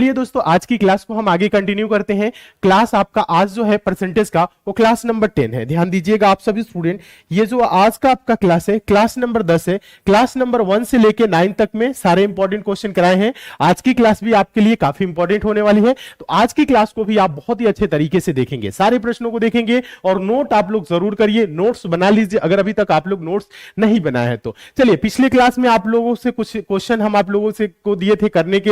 चलिए दोस्तों, आज की क्लास को हम आगे कंटिन्यू करते हैं। क्लास आपका आज जो है परसेंटेज का, वो क्लास नंबर 10 है। ध्यान दीजिएगा आप सभी स्टूडेंट, ये जो आज का आपका क्लास है, क्लास नंबर 10 है। क्लास नंबर 1 से लेके 9 तक में सारे इंपॉर्टेंट क्वेश्चन कराए हैं। आज की क्लास भी आपके लिए काफी इंपॉर्टेंट होने वाली है, तो आज की क्लास को भी आप बहुत ही अच्छे तरीके से देखेंगे, सारे प्रश्नों को देखेंगे और नोट आप लोग जरूर करिए, नोट्स बना लीजिए अगर अभी तक आप लोग नोट्स नहीं बनाए हैं तो। चलिए, पिछले क्लास में आप लोगों से कुछ क्वेश्चन हम आप लोगों से को दिए थे करने के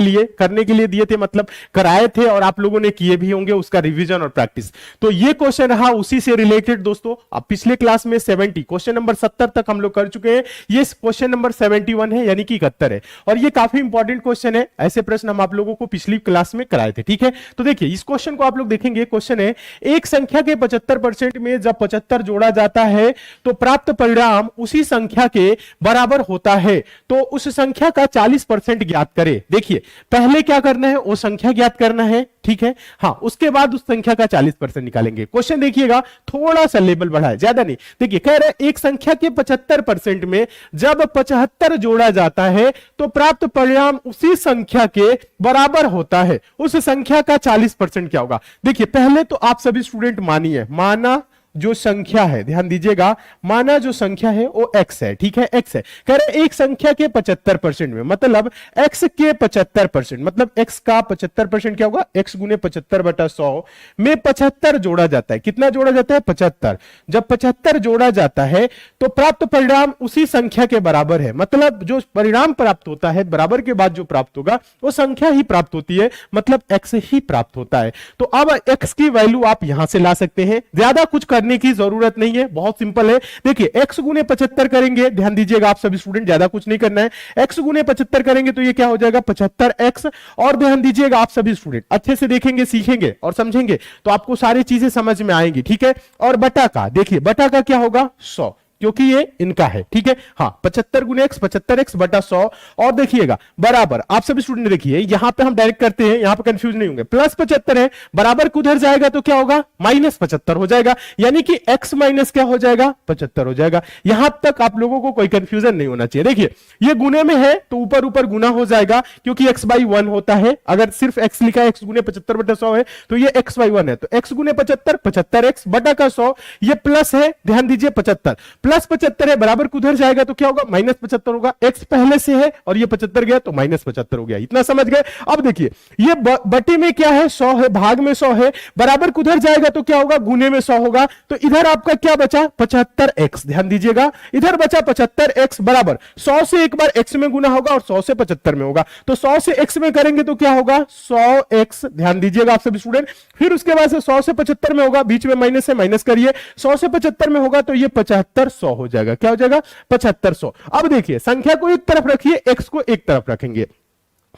लिए दिए थे, मतलब कराए थे, और आप लोगों ने किए भी होंगे, उसका रिवीजन और प्रैक्टिस। तो ये क्वेश्चन रहा उसी से रिलेटेड दोस्तों। अब पिछले क्लास में 70 क्वेश्चन नंबर 70 तक हम लोग कर चुके हैं, ये क्वेश्चन नंबर 71 है, यानी कि 71 है, और ये काफी इंपॉर्टेंट क्वेश्चन है। ऐसे प्रश्न हम आप लोगों को पिछली क्लास में कराए थे, ठीक है। तो देखिए, इस क्वेश्चन को आप लोग देखेंगे। क्वेश्चन है, एक संख्या के 75% में जब 75 जोड़ा जाता है तो प्राप्त परिणाम उसी संख्या के बराबर होता है, तो उस संख्या का 40% ज्ञात करें। देखिए, पहले क्या करना है, वो संख्या ज्ञात करना है, ठीक है। हाँ, उसके बाद उस संख्या का 40% निकालेंगे। क्वेश्चन देखिएगा, थोड़ा सा लेवल बढ़ा है, ज्यादा नहीं। देखिए, कह रहे एक संख्या के 75% में जब 75 जोड़ा जाता है तो प्राप्त परिणाम उसी संख्या के बराबर होता है, उस संख्या का 40% क्या होगा। देखिए, पहले तो आप सभी स्टूडेंट मानिए, माना जो संख्या है, ध्यान दीजिएगा, माना जो संख्या है वो x है, ठीक है, x है। कह रहे एक संख्या के 75% में, मतलब x के 75%, मतलब x का 75% क्या होगा, x गुने 75/100 में 75 जोड़ा जाता है। कितना जोड़ा जाता है, 75। जब 75 जोड़ा जाता है तो प्राप्त परिणाम उसी संख्या के बराबर है, मतलब जो परिणाम प्राप्त होता है बराबर के बाद जो प्राप्त होगा वो संख्या ही प्राप्त होती है, मतलब x ही प्राप्त होता है। तो अब x की वैल्यू आप यहां से ला सकते हैं, ज्यादा कुछ करने की जरूरत नहीं है, बहुत सिंपल है। देखिए, x गुने 75 करेंगे, ध्यान दीजिएगा आप सभी स्टूडेंट, ज्यादा कुछ नहीं करना है। x गुने 75 करेंगे तो ये क्या हो जाएगा, 75x। और ध्यान दीजिएगा आप सभी स्टूडेंट, अच्छे से देखेंगे, सीखेंगे और समझेंगे तो आपको सारी चीजें समझ में आएंगी, ठीक है। और बटा का, देखिए बटा का क्या होगा, 100, क्योंकि ये इनका है, ठीक है। हाँ, 75 गुने x, 75x बटा 100। और देखिएगा बराबर, आप सभी स्टूडेंट देखिए, यहां पे हम डायरेक्ट करते हैं, यहां पे कंफ्यूज नहीं होंगे। प्लस 75 है, बराबर उधर जाएगा तो क्या होगा, माइनस 75 हो जाएगा, यानी कि x माइनस क्या हो जाएगा, 75 हो जाएगा। यहां तक आप लोगों को कोई कंफ्यूजन नहीं होना चाहिए। देखिए, ये गुने में है तो ऊपर ऊपर गुना हो जाएगा, क्योंकि x/1 होता है। अगर सिर्फ x लिखा है, x गुने 75/100 है, तो ये x/1 है, तो x गुने 75, 75x बटा का 100, ये प्लस है, ध्यान दीजिए 75 प्लस 75 है, बराबर उधर जाएगा तो क्या होगा, माइनस 75 होगा। x पहले से है और ये 75 गया तो माइनस 75 हो गया, इतना समझ गए। अब देखिए, ये बटे में क्या है, 100 है, भाग में 100 है, बराबर उधर जाएगा तो क्या होगा, गुने में 100 होगा। तो इधर आपका क्या बचा, 75x, ध्यान दीजिएगा, इधर बचा 75x बराबर 100 से एक बार x में गुना होगा और 100 से 75 में होगा, तो 100 से x में करेंगे तो क्या होगा, 100x, ध्यान दीजिएगा आप सभी स्टूडेंट। फिर उसके बाद से 100 से 75 में होगा, बीच में माइनस से माइनस करिए, 100 से 75 में होगा तो ये 7500 हो जाएगा। क्या हो जाएगा, 7500। अब देखिए, संख्या को एक तरफ रखिए, x को एक तरफ रखेंगे।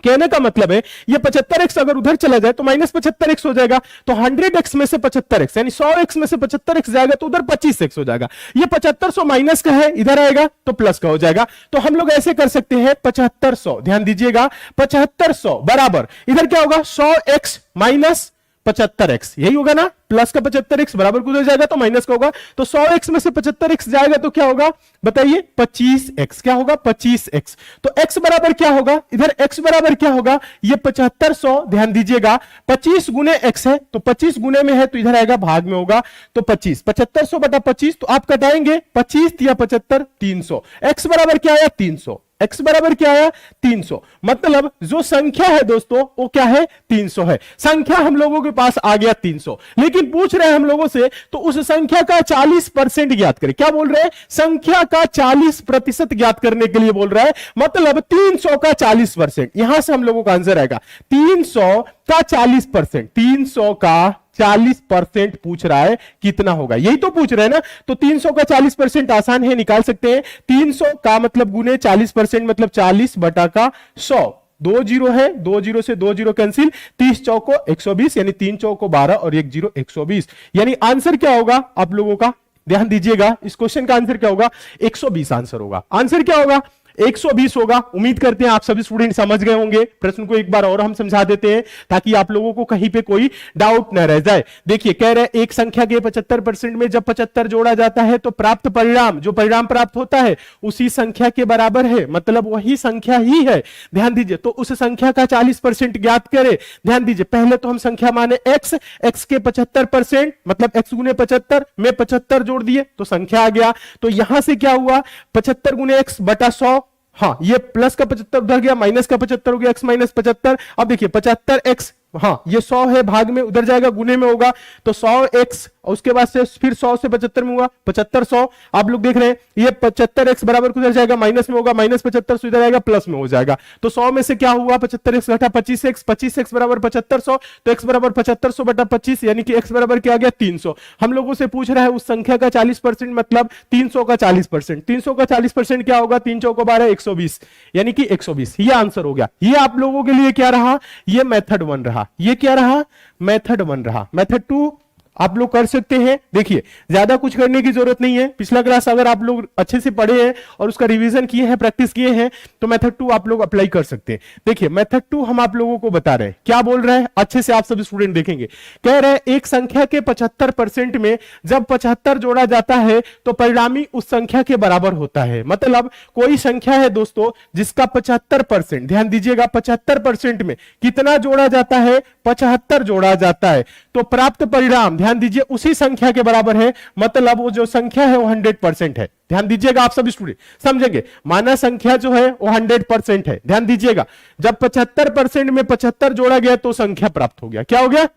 कहने का मतलब है, ये 75x अगर उधर चला जाए तो माइनस 75x हो जाएगा, तो 100x में से 75x यानी 100x में से 75x जाएगा तो उधर 25x हो जाएगा। ये 7500 माइनस का है, इधर आएगा तो प्लस का हो जाएगा। तो हम लोग ऐसे कर सकते हैं, 7500, ध्यान दीजिएगा, 7500 बराबर इधर क्या होगा, 100x माइनस 75x, यही होगा ना। प्लस का 75x बराबर उधर जाएगा तो माइनस का होगा, तो 100x में से 75x जाएगा तो क्या होगा, बताइए, 25x। क्या होगा, 25x। तो x बराबर क्या होगा, इधर x बराबर क्या होगा, ये 7500, ध्यान दीजिएगा, 25 गुने x है, तो 25 गुने में है तो इधर आएगा, भाग में होगा, तो 25, 7500 बटा 25, तो आप कटाएंगे 25 या 75, 300। x बराबर क्या आया, 300। x बराबर क्या आया, 300। मतलब जो संख्या है दोस्तों वो क्या है, 300 है। संख्या हम लोगों के पास आ गया 300, लेकिन पूछ रहे हैं हम लोगों से तो उस संख्या का 40% ज्ञात करें। क्या बोल रहे हैं, संख्या का 40% ज्ञात करने के लिए बोल रहा है, मतलब 300 का 40%। यहां से हम लोगों का आंसर आएगा 300 का 40%। 300 का 40% पूछ रहा है, कितना होगा, यही तो पूछ रहे हैं ना। तो 300 का 40% आसान है, निकाल सकते हैं। 300 का मतलब गुने 40%, मतलब 40 बटा का 100। 2 जीरो है, 2 जीरो से 2 जीरो कैंसिल, 30 चौको 120, यानी 3 चौको 12 और 1 जीरो 120, यानी आंसर क्या होगा आप लोगों का, ध्यान दीजिएगा, इस क्वेश्चन का आंसर क्या होगा, 120 आंसर होगा। आंसर क्या होगा, 120 होगा। उम्मीद करते हैं आप सभी स्टूडेंट समझ गए होंगे। प्रश्न को एक बार और हम समझा देते हैं ताकि आप लोगों को कहीं पे कोई डाउट न रह जाए। देखिए कह रहे एक संख्या के 75% में जब 75 जोड़ा जाता है तो प्राप्त परिणाम, जो परिणाम प्राप्त होता है उसी संख्या के बराबर है, मतलब वही संख्या ही है। ध्यान दीजिए, तो उस संख्या का 40% ज्ञात करें। ध्यान दीजिए, पहले तो हम संख्या माने x, x के 75% मतलब x गुने 75 में 75 जोड़ दिए तो संख्या आ गया। तो यहां से क्या हुआ, 75 गुने x बटा 100। हाँ, ये प्लस का 75 उधर गया, माइनस का 75 हो गया, x माइनस 75। अब देखिए 75x, हाँ ये 100 है, भाग में उधर जाएगा, गुने में होगा तो 100x, और उसके बाद से फिर 100 से 75 में हुआ 75 100। आप लोग देख रहे हैं ये 75x बराबर उधर जाएगा, माइनस में होगा, माइनस 75 से इधर आएगा, प्लस में हो जाएगा। तो 100 में से क्या हुआ, 75x घटा 25x, 25x बराबर 7500, तो x बराबर 7500 बटा 25, यानी कि x बराबर क्या आ गया 300। हम लोगों से पूछ रहा है उस संख्या का 40% मतलब 300 का 40%। 300 का 40% क्या होगा, 3 चौको 12, 120, यानी कि 120। ये आंसर हो गया। ये आप लोगों के लिए क्या रहा, ये मेथड 1 रहा। ये क्या रहा, मेथड 1 रहा। मेथड 2 आप लोग कर सकते हैं। देखिए ज्यादा कुछ करने की जरूरत नहीं है। पिछला क्लास अगर आप लोग अच्छे से पढ़े हैं और उसका रिवीजन किए हैं, प्रैक्टिस किए हैं, तो मेथड 2 आप लोग अप्लाई कर सकते हैं। देखिए मेथड 2 हम आप लोगों को बता रहे हैं, क्या बोल रहे हैं, अच्छे से आप सभी स्टूडेंट देखेंगे। कह रहे हैं एक संख्या के 75% में जब 75 जोड़ा जाता है तो परिणामी उस संख्या के बराबर होता है। मतलब कोई संख्या है दोस्तों जिसका 75%, ध्यान दीजिएगा 75% में कितना जोड़ा जाता है, 75 जोड़ा जाता है, तो प्राप्त परिणाम ध्यान दीजिए उसी संख्या के बराबर है। मतलब वो जो संख्या है वो 100% है। ध्यान दीजिएगा आप सभी स्टूडेंट समझेंगे। माना संख्या जो है वो 100% है। ध्यान दीजिएगा, जब 75% में 75 जोड़ा गया तो संख्या प्राप्त हो गया। क्या हो गया,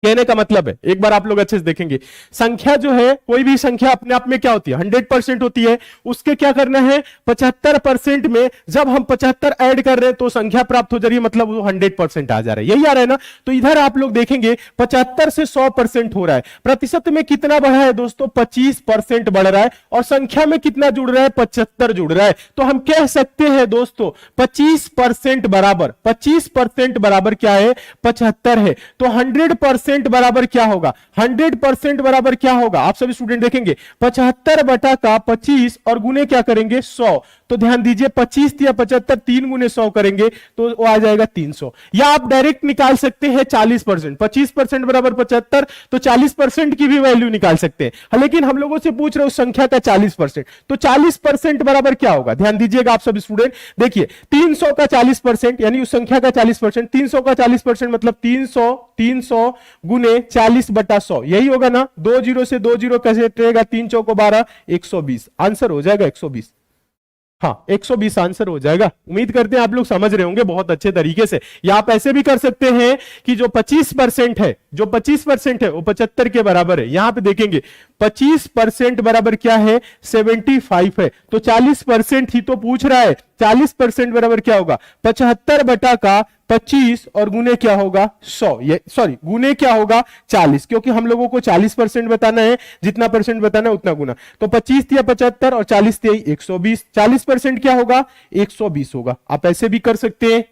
कहने का मतलब है, एक बार आप लोग अच्छे से देखेंगे, संख्या जो है कोई भी संख्या अपने आप में क्या होती है, 100% होती है। उसके क्या करना है, 75% में जब हम 75 ऐड कर रहे हैं तो संख्या प्राप्त हो जा रही है, मतलब वो 100% आ जा रहा है। यही आ रहा है ना। तो इधर आप लोग देखेंगे 75 से 100% हो रहा है। प्रतिशत में कितना बढ़ा है दोस्तों, 25% बढ़ रहा है। और संख्या में कितना जुड़ रहा है, 75 जुड़ रहा है। तो हम कह सकते हैं दोस्तों 25% बराबर, 25% बराबर क्या है, 75 है। तो 100% बराबर क्या होगा, 100% बराबर क्या होगा, आप सभी स्टूडेंट देखेंगे 75 बटा का 25 और गुने क्या करेंगे 100। तो ध्यान दीजिए 25 या 75 3 गुने 100 करेंगे तो वो आ जाएगा 300। या आप डायरेक्ट निकाल सकते हैं 40%। 25% बराबर 75, तो 40% की भी वैल्यू निकाल सकते हैं। लेकिन हम लोगों से पूछ रहे उस संख्या का 40%, तो 40% बराबर क्या होगा, ध्यान दीजिएगा आप सभी स्टूडेंट। देखिए 300 का 40% यानी उस संख्या का 40%, 300 का 40% मतलब 300 गुने 40 बटा 100, यही होगा ना। 2 जीरो से 2 जीरो कैसे कटेगा, 3 चौको 12, 120 आंसर हो जाएगा 120। हाँ 120 आंसर हो जाएगा। उम्मीद करते हैं आप लोग समझ रहे होंगे बहुत अच्छे तरीके से। या आप ऐसे भी कर सकते हैं कि जो 25% है, जो 25% है वो 75 के बराबर है। यहां पे देखेंगे 25% बराबर क्या है, 75 है। तो 40% ही तो पूछ रहा है। 40% बराबर क्या होगा, 75 बटा का 25 और गुने क्या होगा 100, ये सॉरी गुने क्या होगा 40, क्योंकि हम लोगों को 40% बताना है, जितना परसेंट बताना है उतना गुना। तो 25 या 75 और 40 थे 120, 40% क्या होगा 120 होगा। आप ऐसे भी कर सकते हैं,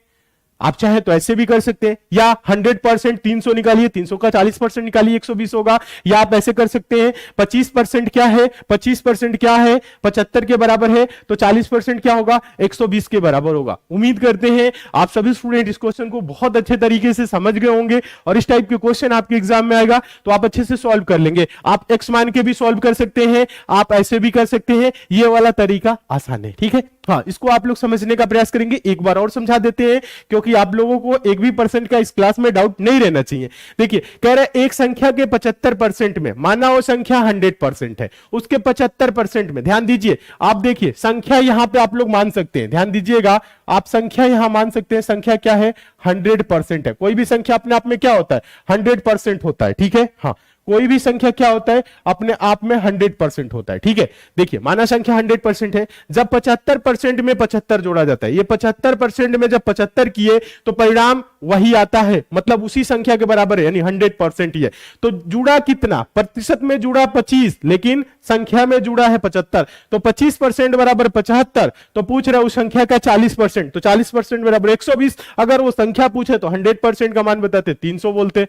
आप चाहे तो ऐसे भी कर सकते हैं। या 100% 300 निकालिए, 300 का 40% निकालिए 120 होगा। या आप ऐसे कर सकते हैं 25% क्या है, 25% क्या है 75 के बराबर है, तो 40% क्या होगा 120 के बराबर होगा। उम्मीद करते हैं आप सभी स्टूडेंट इस क्वेश्चन को बहुत अच्छे तरीके से समझ गए होंगे और इस टाइप के क्वेश्चन आपके एग्जाम में आएगा तो आप अच्छे से सॉल्व कर लेंगे। आप एक्स मान के भी सॉल्व कर सकते हैं, आप ऐसे भी कर सकते हैं। ये वाला तरीका आसान है, ठीक है। हाँ, इसको आप लोग समझने का प्रयास करेंगे। एक बार और समझा देते हैं क्योंकि आप लोगों को एक भी परसेंट का इस क्लास में डाउट नहीं रहना चाहिए। देखिए कह रहे एक संख्या के 75% में, माना वो संख्या 100% है, उसके 75% में ध्यान दीजिए, आप देखिए संख्या यहां पे आप लोग मान सकते हैं, ध्यान दीजिएगा आप संख्या यहां मान सकते हैं। संख्या क्या है 100% है। कोई भी संख्या अपने आप में क्या होता है 100% होता है, ठीक है। हाँ, कोई भी संख्या क्या होता है अपने आप में 100% होता है, ठीक है। देखिए माना संख्या 100% है, जब 75% में 75 जोड़ा जाता है, ये 75% में जब 75 किए तो परिणाम वही आता है, मतलब उसी संख्या के बराबर है, यानी 100% ही है। तो जुड़ा कितना, प्रतिशत में जुड़ा 25, लेकिन संख्या में जुड़ा है 75, तो 25% बराबर 75। तो पूछ रहा है उस संख्या का 40%, तो 40% बराबर 120। अगर वो संख्या पूछे तो 100% का मान बताते 300 बोलते,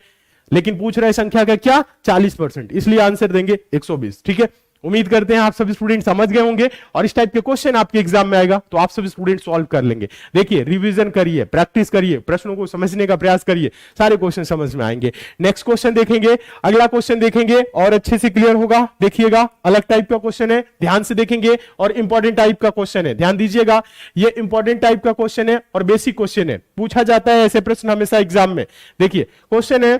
लेकिन पूछ रहे संख्या का क्या 40%, इसलिए आंसर देंगे 120, ठीक है। उम्मीद करते हैं आप सभी स्टूडेंट समझ गए होंगे और इस टाइप के क्वेश्चन आपके एग्जाम में आएगा तो आप सभी स्टूडेंट सॉल्व कर लेंगे। देखिए रिवीजन करिए, प्रैक्टिस करिए, प्रश्नों को समझने का प्रयास करिए, सारे क्वेश्चन समझ में आएंगे। नेक्स्ट क्वेश्चन देखेंगे, अगला क्वेश्चन देखेंगे और अच्छे से क्लियर होगा। देखिएगा अलग टाइप का क्वेश्चन है, ध्यान से देखेंगे और इंपॉर्टेंट टाइप का क्वेश्चन है, ध्यान दीजिएगा। ये इंपॉर्टेंट टाइप का क्वेश्चन है और बेसिक क्वेश्चन है, पूछा जाता है ऐसे प्रश्न हमेशा एग्जाम में। देखिए क्वेश्चन है,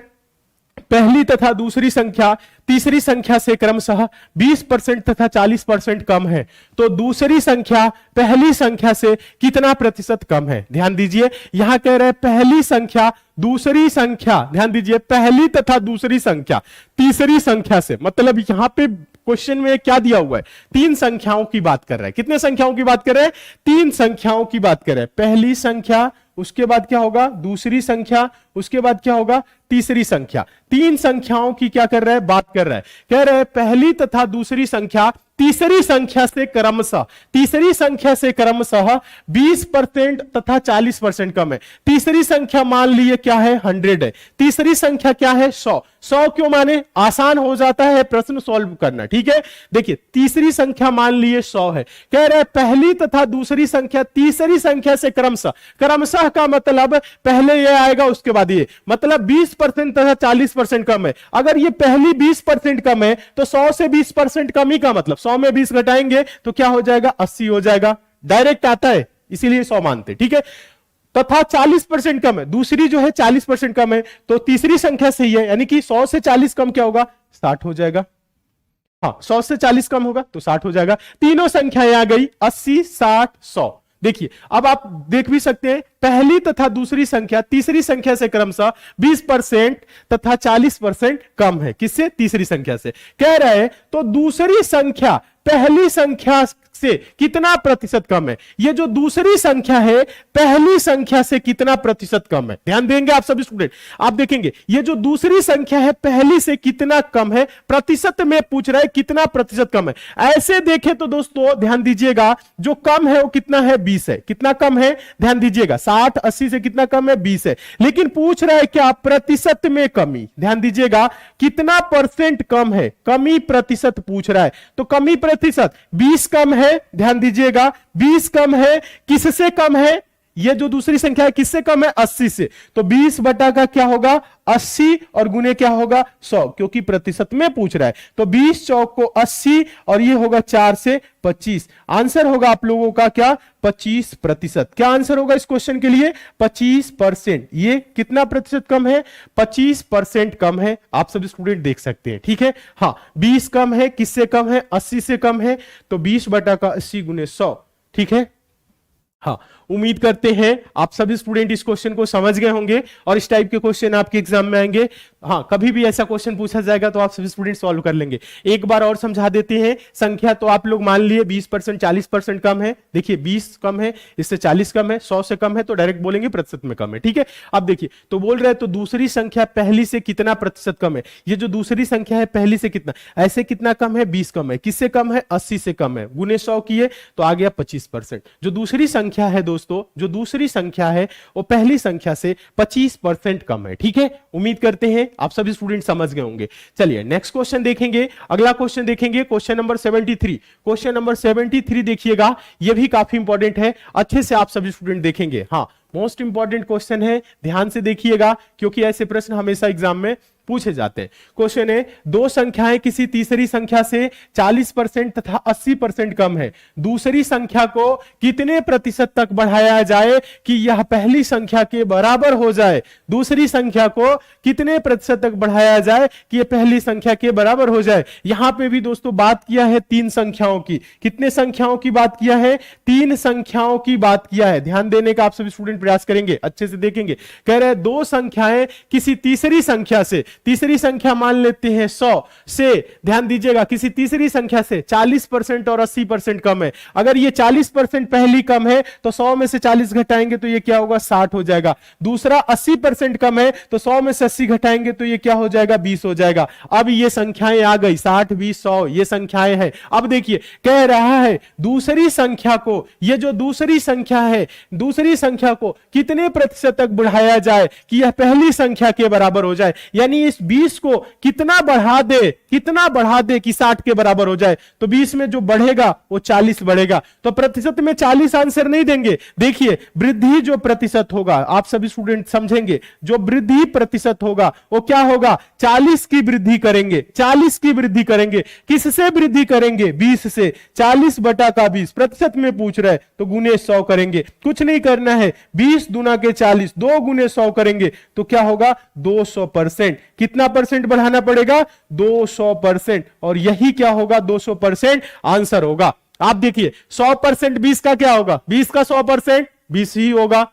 पहली तथा दूसरी संख्या तीसरी संख्या से क्रमशः 20% तथा 40% कम है, तो दूसरी संख्या पहली संख्या से कितना प्रतिशत कम है? ध्यान दीजिए, यहां कह रहे हैं पहली संख्या दूसरी संख्या, ध्यान दीजिए, पहली तथा दूसरी संख्या तीसरी संख्या से, मतलब यहां पे क्वेश्चन में क्या दिया हुआ है? तीन संख्याओं की बात कर रहे हैं। कितने संख्याओं की बात कर रहे हैं? तीन संख्याओं की बात कर रहे हैं। पहली संख्या, उसके बाद क्या होगा? दूसरी संख्या, उसके बाद क्या होगा? तीसरी संख्या। तीन संख्याओं की क्या कर रहा है? बात कर रहा है। कह रहे हैं पहली तथा दूसरी संख्या तीसरी संख्या से क्रमशः, तीसरी संख्या से क्रमशः 20% तथा 40% कम है। तीसरी संख्या मान लिए क्या है? 100 है। तीसरी संख्या क्या है? 100। 100 क्यों माने? आसान हो जाता है प्रश्न सॉल्व करना, ठीक है। देखिए तीसरी संख्या मान लिए 100 है, कह रहे हैं पहली तथा दूसरी संख्या तीसरी संख्या से क्रमशः, क्रमशः का मतलब पहले ये आएगा उसके बाद ये, मतलब 20% तथा 40% कम है। अगर ये पहली 20% कम है तो 100 से 20% कम ही का मतलब 100 में 20 घटाएंगे तो क्या हो जाएगा? 80 हो जाएगा। डायरेक्ट आता है इसीलिए 100 मानते, ठीक है। तथा 40% कम है, दूसरी जो है 40% कम है, तो तीसरी संख्या सही है, यानी कि 100 से 40 कम क्या होगा? 60 हो जाएगा। हाँ 100 से 40 कम होगा तो 60 हो जाएगा। तीनों संख्याएं आ गई 80, 60, 100। देखिए अब आप देख भी सकते हैं पहली तथा दूसरी संख्या तीसरी संख्या से क्रमशः 20% तथा 40% कम है। किससे? तीसरी संख्या से। कह रहे हैं तो दूसरी संख्या पहली संख्या से कितना प्रतिशत कम है? ये जो दूसरी संख्या है पहली संख्या से कितना प्रतिशत कम है? ध्यान देंगे आप सभी स्टूडेंट। आप देखेंगे ये जो दूसरी संख्या है पहली से कितना कम है, प्रतिशत में पूछ रहा है कितना प्रतिशत कम है। ऐसे देखें तो दोस्तों ध्यान दीजिएगा, जो कम है वो कितना है? 20 है। कितना कम है? ध्यान दीजिएगा 60, 80 से कितना कम है? 20 है। लेकिन पूछ रहा है क्या? प्रतिशत में कमी। ध्यान दीजिएगा कितना परसेंट कम है, कमी प्रतिशत पूछ रहा है। तो कमी प्रतिशत 20 कम है, ध्यान दीजिएगा 20 कम है। किससे कम है? ये जो दूसरी संख्या है किससे कम है? 80 से। तो 20 बटा का क्या होगा? 80 और गुने क्या होगा? 100, क्योंकि प्रतिशत में पूछ रहा है। तो 20 चौक को 80 और ये होगा 4 से 25। आंसर होगा आप लोगों का क्या? 25%। क्या आंसर होगा इस क्वेश्चन के लिए? 25%। ये कितना प्रतिशत कम है? 25% कम है। आप सभी स्टूडेंट देख सकते हैं, ठीक है। हाँ 20 कम है, किससे कम है? 80 से कम है। तो 20 बटा का 80 गुने 100, ठीक है। हाँ उम्मीद करते हैं आप सभी स्टूडेंट इस क्वेश्चन को समझ गए होंगे और इस टाइप के क्वेश्चन आपके एग्जाम में आएंगे। हाँ कभी भी ऐसा क्वेश्चन पूछा जाएगा तो आप सभी स्टूडेंट सॉल्व कर लेंगे। एक बार और समझा देते हैं। संख्या तो आप लोग मान लिए 20%, 40% कम है। देखिए 20 कम है, इससे 40 कम है, 100 से कम है तो डायरेक्ट बोलेंगे प्रतिशत में कम है, ठीक है। अब देखिए तो बोल रहे हैं तो दूसरी संख्या पहली से कितना प्रतिशत कम है? ये जो दूसरी संख्या है पहली से कितना, ऐसे कितना कम है? 20 कम है। किससे कम है? 80 से कम है। गुने 100 किए तो आ गया 25%। जो दूसरी संख्या है दोस्तों, जो दूसरी संख्या है वो पहली संख्या से 25% कम है, ठीक है। उम्मीद करते हैं आप सभी स्टूडेंट समझ गए होंगे। चलिए नेक्स्ट क्वेश्चन देखेंगे, अगला क्वेश्चन देखेंगे, क्वेश्चन नंबर 73। क्वेश्चन नंबर 73 देखिएगा, यह भी काफी इंपॉर्टेंट है, अच्छे से आप सभी स्टूडेंट देखेंगे। हाँ मोस्ट इंपॉर्टेंट क्वेश्चन है, ध्यान से देखिएगा क्योंकि ऐसे प्रश्न हमेशा एग्जाम में पूछे जाते हैं। क्वेश्चन है दो संख्याएं किसी तीसरी संख्या से 40% तथा 80% कम है, दूसरी संख्या को कितने प्रतिशत तक बढ़ाया जाए कि यह पहली संख्या के बराबर हो जाए? दूसरी संख्या को कितने प्रतिशत तक बढ़ाया जाए कि यह पहली संख्या के बराबर हो जाए? यहां पे भी दोस्तों बात किया है तीन संख्याओं की। कितने संख्याओं की बात किया है? तीन संख्याओं की बात किया है। ध्यान देने का आप सभी स्टूडेंट प्रयास करेंगे, अच्छे से देखेंगे। कह रहे हैं दो संख्याएं किसी तीसरी संख्या से, तीसरी संख्या मान लेते हैं 100 से, ध्यान दीजिएगा किसी तीसरी संख्या से 40% और 80% कम है। अगर ये 40% पहली कम है तो 100 में से 40 घटाएंगे तो ये क्या होगा? 60 हो जाएगा। दूसरा 80% कम है तो 100 में से 80 घटाएंगे तो ये क्या हो जाएगा? 20 हो जाएगा। अब ये संख्याएं आ गई 60, 20, 100, ये संख्याएं हैं। अब देखिए कह रहा है दूसरी संख्या को, ये जो दूसरी संख्या है, दूसरी संख्या को कितने प्रतिशत तक बढ़ाया जाए कि यह पहली संख्या के बराबर हो जाए? यानी यानी इस 20 को कितना बढ़ा दे कि 60 के बराबर हो जाए। तो 20 में जो बढ़ेगा वो 40 बढ़ेगा। तो प्रतिशत में 40 आंसर नहीं देंगे। देखिए वृद्धि जो प्रतिशत होगा, आप सभी स्टूडेंट समझेंगे, जो वृद्धि प्रतिशत होगा वो क्या होगा, 40 की वृद्धि करेंगे। 40 की वृद्धि करेंगे, किससे वृद्धि करेंगे, 20 से। 40 बटा का 20 प्रतिशत में पूछ रहे तो गुने 100 करेंगे, कुछ नहीं करना है। 20 दुना के 40, 2 गुने 100 करेंगे तो क्या होगा, 200%। कितना परसेंट बढ़ाना पड़ेगा, 200%। और यही क्या होगा, 200% आंसर होगा। आप देखिए 100% 20 का क्या होगा, 20 का 100% 20 ही होगा।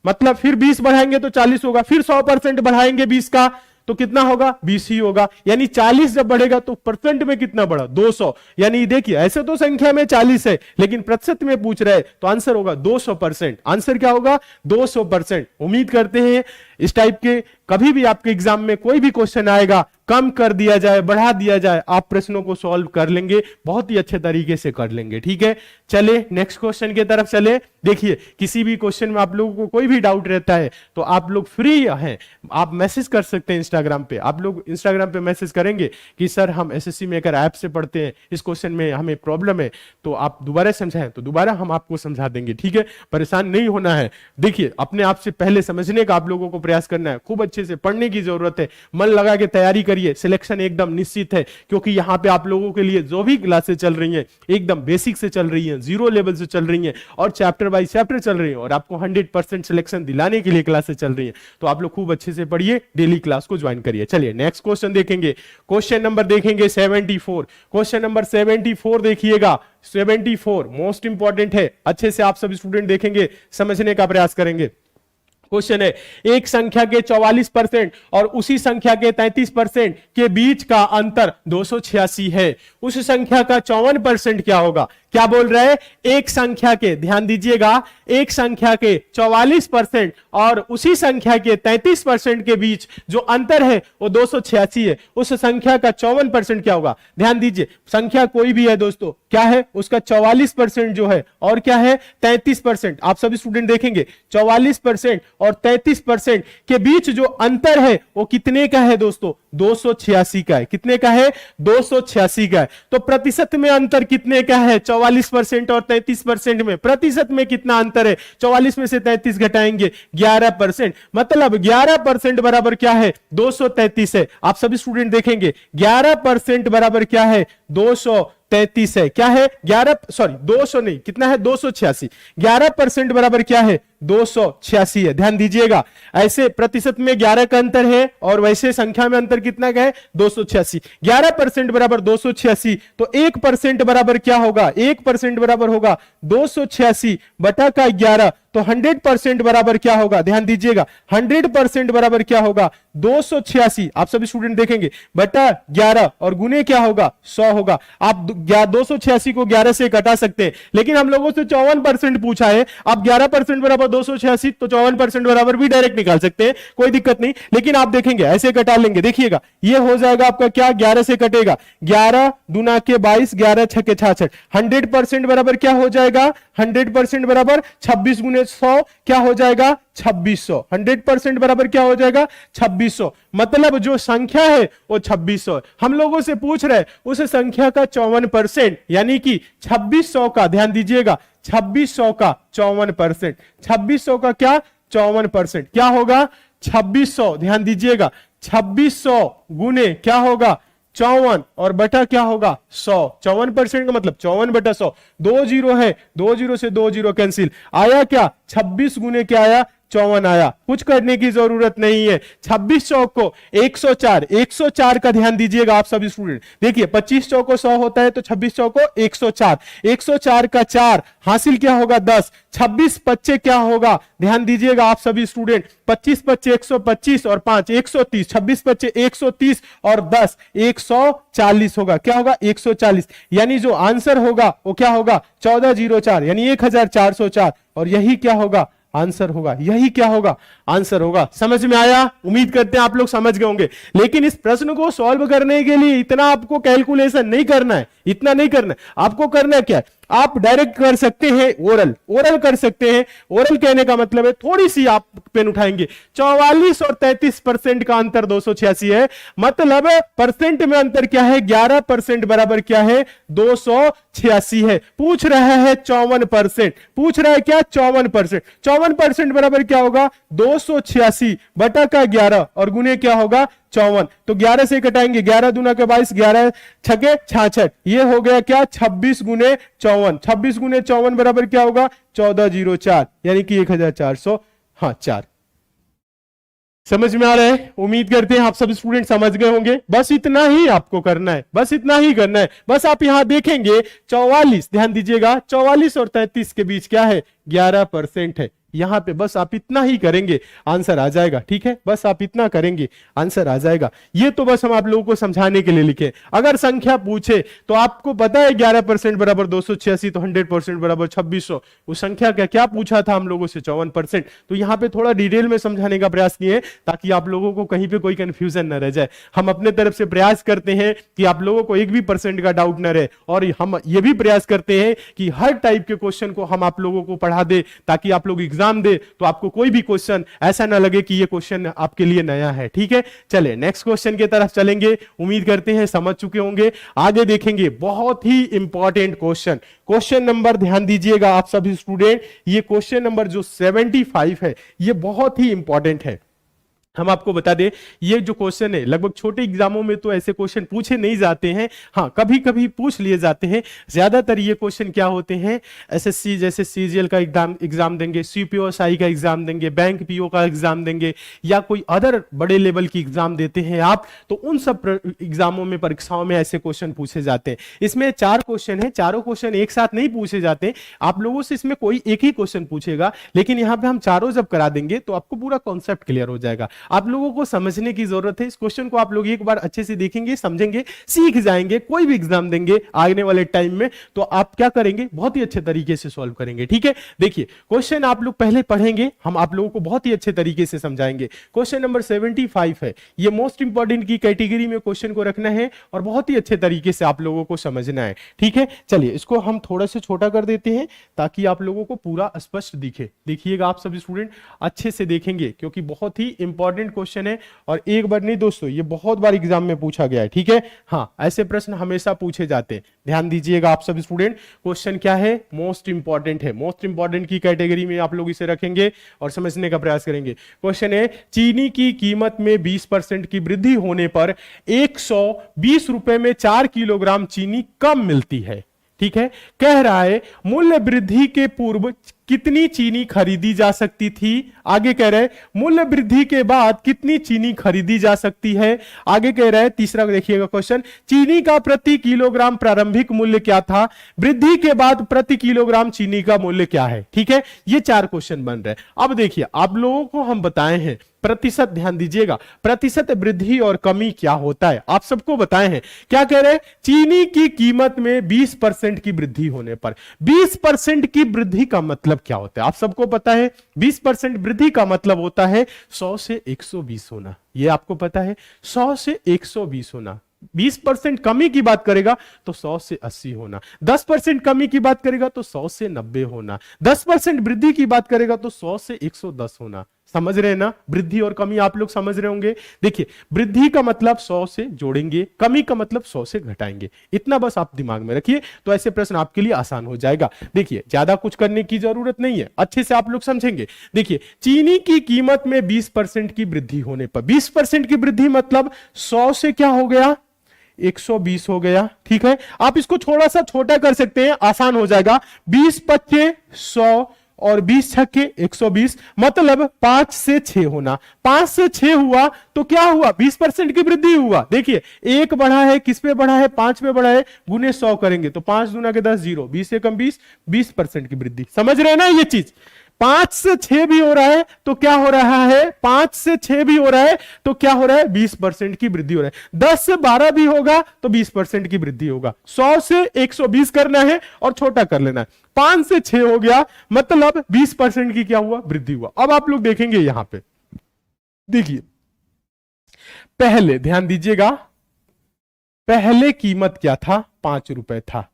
मतलब फिर 20 बढ़ाएंगे तो 40 होगा, फिर 100% बढ़ाएंगे 20 का तो कितना होगा, 20 ही होगा। यानी 40 जब बढ़ेगा तो परसेंट में कितना बढ़ा, 200। यानी देखिए ऐसे तो संख्या में 40 है लेकिन प्रतिशत में पूछ रहे हैं तो आंसर होगा 200%। आंसर क्या होगा, 200%। उम्मीद करते हैं इस टाइप के कभी भी आपके एग्जाम में कोई भी क्वेश्चन आएगा, कम कर दिया जाए, बढ़ा दिया जाए, आप प्रश्नों को सॉल्व कर लेंगे, बहुत ही अच्छे तरीके से कर लेंगे। ठीक है, चले नेक्स्ट क्वेश्चन की तरफ चले। देखिए किसी भी क्वेश्चन में आप लोगों को कोई भी डाउट रहता है तो आप लोग फ्री हैं, आप मैसेज कर सकते हैं इंस्टाग्राम पे। आप लोग इंस्टाग्राम पे मैसेज करेंगे कि सर हम एसएससी मेकर ऐप से पढ़ते हैं, इस क्वेश्चन में हमें प्रॉब्लम है, तो आप दोबारा समझाएं तो दोबारा हम आपको समझा देंगे। ठीक है, परेशान नहीं होना है। देखिए अपने आप से पहले समझने का आप लोगों को प्रयास करना है, खूब अच्छे से पढ़ने की जरूरत है, मन लगा के तैयारी करिए। सिलेक्शन एकदम निश्चित है क्योंकि यहां पे आप लोगों के लिए जो भी क्लासेस चल रही हैं एकदम बेसिक से चल रही हैं, जीरो लेवल से चल रही हैं और चैप्टर बाय चैप्टर चल रही हैं और आपको 100% सिलेक्शन दिलाने के लिए क्लासेस चल रही हैं। तो आप लोग खूब अच्छे से पढ़िए, डेली क्लास को ज्वाइन करिए। चलिए नेक्स्ट क्वेश्चन देखेंगे। क्वेश्चन नंबर देखेंगे 74। क्वेश्चन नंबर 74 देखिएगा। 74 मोस्ट इंपॉर्टेंट है, अच्छे से आप सभी स्टूडेंट देखेंगे, समझने का प्रयास करेंगे। क्वेश्चन है, एक संख्या के 44% और उसी संख्या के 33% के बीच का अंतर 286 है। उस संख्या का 54% क्या होगा। क्या बोल रहा है, एक संख्या के, ध्यान दीजिएगा, एक संख्या के 44% और उसी संख्या के 33% के बीच जो अंतर है वो 286 है। उस संख्या का 54% क्या होगा। ध्यान दीजिए, संख्या कोई भी है दोस्तों, क्या है उसका 44% जो है और क्या है 33%। आप सभी स्टूडेंट देखेंगे 44% और 33% के बीच जो अंतर है वो कितने का है दोस्तों, 286 का है। कितने का है, 286 का है। तो प्रतिशत में अंतर कितने का है, 44% और 33% में प्रतिशत में कितना अंतर है, 44 में से 33 घटाएंगे 11%। मतलब 11% बराबर क्या है, 233 है। आप सभी स्टूडेंट देखेंगे 11% बराबर क्या है, 233 है। क्या है 200 नहीं, कितना है 286। 11% बराबर क्या है, 286 है। ध्यान दीजिएगा, ऐसे प्रतिशत में 11 का अंतर है और वैसे संख्या में अंतर कितना का है, 286। 11% बराबर 286, तो 1% बराबर क्या होगा, 1% बराबर होगा 286 बटा का 11। तो 100% बराबर क्या होगा, ध्यान दीजिएगा, 100% बराबर क्या होगा, 286। आप सभी स्टूडेंट देखेंगे बटा 11 और गुने क्या होगा, 100 होगा। आप 286 को 11 से घटा सकते हैं, लेकिन हम लोगों से 54% पूछा है। आप 11% बराबर 286 तो 54% बराबर भी डायरेक्ट निकाल सकते हैं, कोई दिक्कत नहीं। लेकिन आप देखेंगे ऐसे घटा लेंगे, देखिएगा ये हो जाएगा आपका क्या, 11 से कटेगा 11 दुना के 22, 11 छके 66। 100% बराबर क्या हो जाएगा, 100% बराबर 26 गुने 100 क्या हो जाएगा, 2600। 100% बराबर क्या हो जाएगा, 2600। मतलब जो संख्या है वो 2600 है। हम लोगों से पूछ रहे हैं उस संख्या का 54% यानी कि 2600 का, ध्यान दीजिएगा 2600 का 54%, 2600 का क्या 54% क्या होगा, 2600। ध्यान दीजिएगा 2600 गुने क्या होगा 54 और बटा क्या होगा 100। 54% का मतलब 54 बटा 100। 2 जीरो है, 2 जीरो से 2 जीरो कैंसिल, आया क्या 26 गुने क्या आया 54 आया। कुछ करने की जरूरत नहीं है। 26 चौक को 104, 104 का ध्यान दीजिएगा आप सभी स्टूडेंट। देखिए 25 चौक को 100 होता है तो 26 चौक को 104, 104 का 4 हासिल क्या होगा 10। 26 बच्चे क्या होगा, ध्यान दीजिएगा आप सभी स्टूडेंट, 25 बच्चे 125 और 5 130, 26 बच्चे 130 और 10 140 होगा। क्या होगा 140। यानी जो आंसर होगा वो क्या होगा 1404 यानी 1404 और यही क्या होगा आंसर होगा, यही क्या होगा आंसर होगा। समझ में आया, उम्मीद करते हैं आप लोग समझ गए होंगे। लेकिन इस प्रश्न को सॉल्व करने के लिए इतना आपको कैलकुलेशन नहीं करना है, इतना नहीं करना है। आपको करना क्या है, आप डायरेक्ट कर सकते हैं, ओरल ओरल कर सकते हैं। ओरल कहने का मतलब है थोड़ी सी आप पेन उठाएंगे, 44 और 33% का अंतर 286 है, मतलब परसेंट में अंतर क्या है, 11% बराबर क्या है, 286 है। पूछ रहा है 54%, पूछ रहा है क्या, 54%। 54% बराबर क्या होगा, 286 बटा का 11 और गुने क्या होगा, 54। तो 11 से कटाएंगे, 11 दूना के 22, 11 छके 66, ये हो गया क्या, 26 गुने 54। 26 गुने 54 बराबर क्या होगा, 1404, यानी कि 1400, हाँ 4। समझ में आ रहा है? उम्मीद करते हैं आप सब स्टूडेंट समझ गए होंगे। बस इतना ही आपको करना है, बस इतना ही करना है। बस आप यहां देखेंगे 44, ध्यान दीजिएगा, 44 और 33 के बीच क्या है, 11% है। यहां पे बस आप इतना ही करेंगे, आंसर आ जाएगा। ठीक है, बस आप इतना करेंगे, आंसर आ जाएगा। ये तो बस हम आप लोगों को समझाने के लिए लिखे। अगर संख्या पूछे तो आपको पता है 11% बराबर 286, तो 100% बराबर 2600। उस संख्या का क्या पूछा था हम लोगों से, 54%। तो यहां पे थोड़ा डिटेल में समझाने का प्रयास किए ताकि आप लोगों को कहीं पे कोई कंफ्यूजन न रह जाए। हम अपने तरफ से प्रयास करते हैं कि आप लोगों को एक भी परसेंट का डाउट न रहे, और हम ये भी प्रयास करते हैं कि हर टाइप के क्वेश्चन को हम आप लोगों को पढ़ा दे, ताकि आप लोग एग्जाम दे तो आपको कोई भी क्वेश्चन ऐसा ना लगे कि ये क्वेश्चन आपके लिए नया है। ठीक है, चले नेक्स्ट क्वेश्चन की तरफ चलेंगे। उम्मीद करते हैं समझ चुके होंगे। आगे देखेंगे बहुत ही इंपॉर्टेंट क्वेश्चन, क्वेश्चन नंबर, ध्यान दीजिएगा आप सभी स्टूडेंट, ये क्वेश्चन नंबर जो 75 है, ये बहुत ही इंपॉर्टेंट है। हम आपको बता दें, ये जो क्वेश्चन है लगभग छोटे एग्जामों में तो ऐसे क्वेश्चन पूछे नहीं जाते हैं, हाँ कभी कभी पूछ लिए जाते हैं। ज्यादातर ये क्वेश्चन क्या होते हैं, एसएससी जैसे सीजीएल का एग्जाम देंगे, सीपीओएसआई का एग्जाम देंगे, बैंक पीओ का एग्जाम देंगे, या कोई अदर बड़े लेवल की एग्जाम देते हैं आप, तो उन सब एग्जामों में, परीक्षाओं में ऐसे क्वेश्चन पूछे जाते हैं। इसमें 4 क्वेश्चन है, चारों क्वेश्चन एक साथ नहीं पूछे जाते, आप लोगों से इसमें कोई एक ही क्वेश्चन पूछेगा, लेकिन यहां पर हम चारों जब करा देंगे तो आपको पूरा कॉन्सेप्ट क्लियर हो जाएगा। आप लोगों को समझने की जरूरत है। इस क्वेश्चन को आप लोग एक बार अच्छे से देखेंगे, समझेंगे, सीख जाएंगे, कोई भी एग्जाम देंगे आने वाले टाइम में तो आप क्या करेंगे, बहुत ही अच्छे तरीके से सॉल्व करेंगे। ठीक है, देखिए क्वेश्चन आप लोग पहले पढ़ेंगे, हम आप लोगों को बहुत ही अच्छे तरीके से समझाएंगे। क्वेश्चन नंबर 75 है, ये मोस्ट इंपॉर्टेंट की कैटेगरी में क्वेश्चन को रखना है और बहुत ही अच्छे तरीके से आप लोगों को समझना है। ठीक है, चलिए इसको हम थोड़ा सा छोटा कर देते हैं ताकि आप लोगों को पूरा स्पष्ट दिखे। देखिएगा आप सभी स्टूडेंट अच्छे से देखेंगे, क्योंकि बहुत ही इंपॉर्टेंट क्वेश्चन है और एक बार नहीं दोस्तों, ये बहुत बार एग्जाम में पूछा गया है। ठीक है, हाँ ऐसे प्रश्न हमेशा पूछे जाते हैं। ध्यान दीजिएगा आप सभी स्टूडेंट, क्वेश्चन क्या है, मोस्ट इंपॉर्टेंट है। मोस्ट इंपॉर्टेंट की कैटेगरी में आप लोग इसे रखेंगे और समझने का प्रयास करेंगे। क्वेश्चन है, चीनी की कीमत में 20% की वृद्धि होने पर 120 रुपए में 4 किलोग्राम चीनी कम मिलती है। ठीक है, कह रहा है मूल्य वृद्धि के पूर्व कितनी चीनी खरीदी जा सकती थी। आगे कह रहे हैं मूल्य वृद्धि के बाद कितनी चीनी खरीदी जा सकती है। आगे कह रहे हैं, तीसरा देखिएगा क्वेश्चन, चीनी का प्रति किलोग्राम प्रारंभिक मूल्य क्या था, वृद्धि के बाद प्रति किलोग्राम चीनी का मूल्य क्या है। ठीक है, ये 4 क्वेश्चन बन रहे हैं। अब देखिए आप लोगों को हम बताए हैं प्रतिशत, ध्यान दीजिएगा, प्रतिशत वृद्धि और कमी क्या होता है आप सबको बताए हैं। क्या कह रहे हैं, चीनी की कीमत में 20% की वृद्धि होने पर, 20% की वृद्धि का मतलब क्या होता है आप सबको पता है। 20% वृद्धि का मतलब होता है 100 से 120 होना, ये आपको पता है, 100 से 120 होना। 20% कमी की बात करेगा तो 100 से 80 होना, 10% कमी की बात करेगा तो 100 से 90 होना, 10% वृद्धि की बात करेगा तो 100 से 110 होना। समझ रहे हैं ना, वृद्धि और कमी आप लोग समझ रहे होंगे। देखिए वृद्धि का मतलब 100 से जोड़ेंगे, कमी का मतलब 100 से घटाएंगे, इतना बस आप दिमाग में रखिए, तो ऐसे प्रश्न आपके लिए आसान हो जाएगा। देखिए ज्यादा कुछ करने की जरूरत नहीं है, अच्छे से आप लोग समझेंगे। देखिए चीनी की कीमत में 20% की वृद्धि होने पर, 20% की वृद्धि मतलब 100 से क्या हो गया, 120 हो गया। ठीक है, आप इसको थोड़ा सा छोटा कर सकते हैं, आसान हो जाएगा। 20 पच्चे 100 और 20 छक्के 120, मतलब 5 से 6 होना। 5 से 6 हुआ तो क्या हुआ, 20% की वृद्धि हुआ। देखिए एक बढ़ा है, किस पे बढ़ा है, 5 पे बढ़ा है, गुने 100 करेंगे तो 5 दूना के 10, 0, 20 से कम 20, 20% की वृद्धि। समझ रहे हैं ना ये चीज। 5 से 6 भी हो रहा है तो क्या हो रहा है, 5 से 6 भी हो रहा है तो क्या हो रहा है, 20% की वृद्धि हो रहा है। 10 से 12 भी होगा तो 20% की वृद्धि होगा। 100 से 120 करना है और छोटा कर लेना है। 5 से 6 हो गया मतलब 20% की क्या हुआ, वृद्धि हुआ। अब आप लोग देखेंगे यहां पे, देखिए पहले ध्यान दीजिएगा, पहले कीमत क्या था, 5 रुपए था।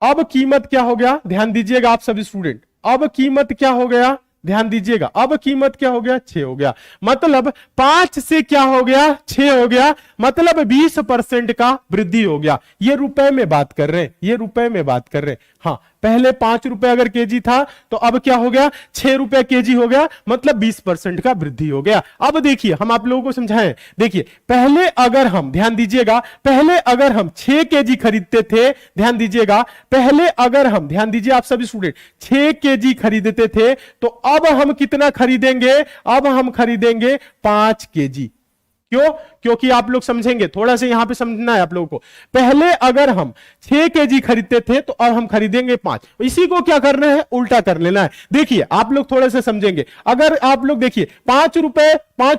अब कीमत क्या हो गया, ध्यान दीजिएगा आप सभी स्टूडेंट, अब कीमत क्या हो गया, ध्यान दीजिएगा, अब कीमत क्या हो गया, 6 हो गया। मतलब 5 से क्या हो गया, 6 हो गया, मतलब 20% का वृद्धि हो गया। ये रुपए में बात कर रहे हैं, ये रुपए में बात कर रहे हैं। हाँ, पहले 5 रुपए अगर केजी था तो अब क्या हो गया, 6 रुपए केजी हो गया, मतलब 20% का वृद्धि हो गया। अब देखिए हम आप लोगों को समझाएं, देखिए पहले अगर हम, ध्यान दीजिएगा, पहले अगर हम 6 केजी खरीदते थे, ध्यान दीजिएगा, पहले अगर हम, ध्यान दीजिए आप सभी स्टूडेंट, 6 केजी खरीदते थे तो अब हम कितना खरीदेंगे, अब हम खरीदेंगे 5 केजी। क्यों? क्योंकि आप लोग समझेंगे, थोड़ा सा यहां पे समझना है आप लोगों को। पहले अगर हम 6 केजी खरीदते थे तो अब हम खरीदेंगे 5। इसी को क्या करना है, उल्टा कर लेना है। देखिए आप लोग थोड़ा सा समझेंगे, अगर आप लोग देखिए 5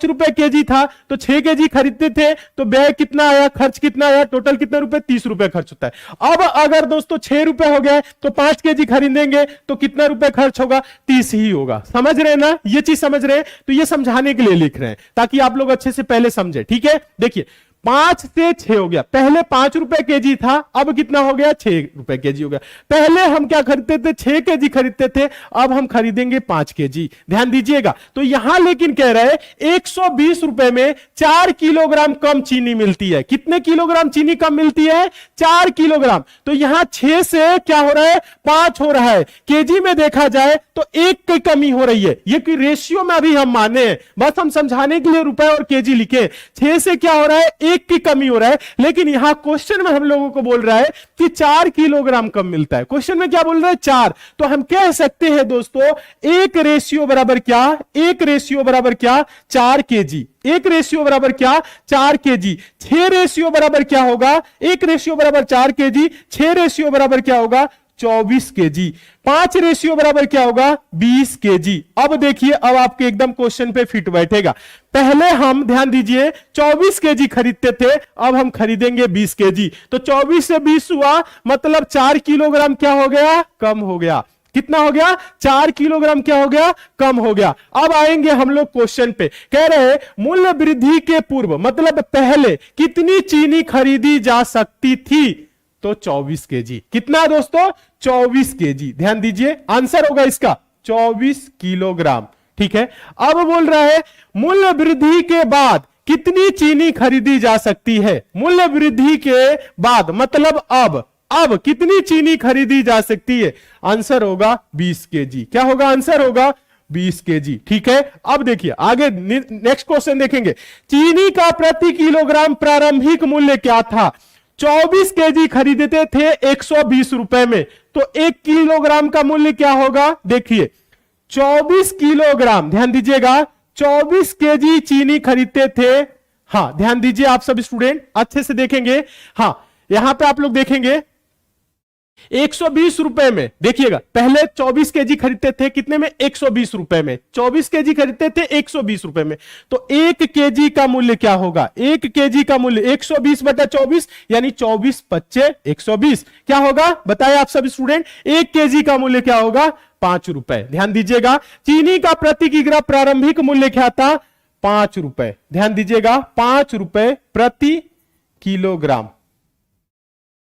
रुपए केजी था तो 6 केजी खरीदते थे तो व्यय कितना आया, खर्च कितना आया, टोटल कितना रुपए, 30 रुपए खर्च होता है। अब अगर दोस्तों 6 रुपए हो गया तो 5 केजी खरीदेंगे तो कितना रुपए खर्च होगा, 30 ही होगा। समझ रहे हैं ना, ये चीज समझ रहे हैं, तो ये समझाने के लिए लिख रहे हैं ताकि आप लोग अच्छे से पहले समझे। ठीक है, देखिए 5 से 6 हो गया, पहले 5 रुपए केजी था, अब कितना हो गया, 6 रुपए केजी हो गया। पहले हम क्या खरीदते थे, 6 केजी खरीदते थे, अब हम खरीदेंगे 5 केजी। ध्यान दीजिएगा, तो यहां लेकिन कह रहे हैं 120 रुपए में 4 किलोग्राम कम चीनी मिलती है। कितने किलोग्राम चीनी कम मिलती है, 4 किलोग्राम। तो यहां 6 से क्या हो रहा है, 5 हो रहा है। केजी में देखा जाए तो 1 की कमी हो रही है, ये कि रेशियो में अभी हम माने हैं, बस हम समझाने के लिए रुपए और केजी लिखे। 6 से क्या हो रहा है, 1 की कमी हो रहा है, लेकिन यहां क्वेश्चन में हम लोगों को बोल रहा है कि 4 किलोग्राम कम मिलता है। क्वेश्चन में क्या बोल रहा है, 4। तो हम कह सकते हैं दोस्तों 1 रेशियो बराबर क्या, 1 रेशियो बराबर क्या, 4 केजी। 1 रेशियो बराबर क्या, 4 केजी। 6 रेशियो बराबर क्या होगा, 1 रेशियो बराबर 4 केजी, 6 रेशियो बराबर क्या होगा, 24 केजी। 5 रेशियो बराबर क्या होगा, 20 केजी। अब देखिए, अब आपके एकदम क्वेश्चन पे फिट बैठेगा। पहले हम, ध्यान दीजिए, 24 केजी खरीदते थे, अब हम खरीदेंगे 20 केजी। तो 24 से 20 हुआ, मतलब 4 किलोग्राम क्या हो गया, कम हो गया। कितना हो गया, 4 किलोग्राम क्या हो गया, कम हो गया। अब आएंगे हम लोग क्वेश्चन पे, कह रहे हैं मूल्य वृद्धि के पूर्व, मतलब पहले कितनी चीनी खरीदी जा सकती थी, तो 24 केजी। कितना दोस्तों, 24 केजी। ध्यान दीजिए, आंसर होगा इसका 24 किलोग्राम। ठीक है, अब बोल रहा है मूल्य वृद्धि के बाद कितनी चीनी खरीदी जा सकती है। मूल्य वृद्धि के बाद मतलब अब कितनी चीनी खरीदी जा सकती है, आंसर होगा 20 केजी। क्या होगा, आंसर होगा 20 केजी। ठीक है, अब देखिए आगे नेक्स्ट क्वेश्चन देखेंगे। चीनी का प्रति किलोग्राम प्रारंभिक मूल्य क्या था। 24 केजी खरीदते थे 120 रुपए में, तो 1 किलोग्राम का मूल्य क्या होगा, देखिए 24 किलोग्राम, ध्यान दीजिएगा, 24 केजी चीनी खरीदते थे। हां, ध्यान दीजिए आप सभी स्टूडेंट, अच्छे से देखेंगे। हां, यहां पे आप लोग देखेंगे 120 रुपए में, देखिएगा पहले 24 केजी खरीदते थे कितने में, 120 रुपए में। 24 केजी खरीदते थे 120 रुपए में, तो 1 केजी का मूल्य क्या होगा, 1 केजी का मूल्य 120 बटा 24, यानी 24 पच्चे 120। क्या होगा बताए आप सभी स्टूडेंट, 1 केजी का मूल्य क्या होगा, 5 रुपए। ध्यान दीजिएगा, चीनी का प्रति किलोग्राम प्रारंभिक मूल्य क्या था, 5 रुपए। ध्यान दीजिएगा, 5 रुपए प्रति किलोग्राम।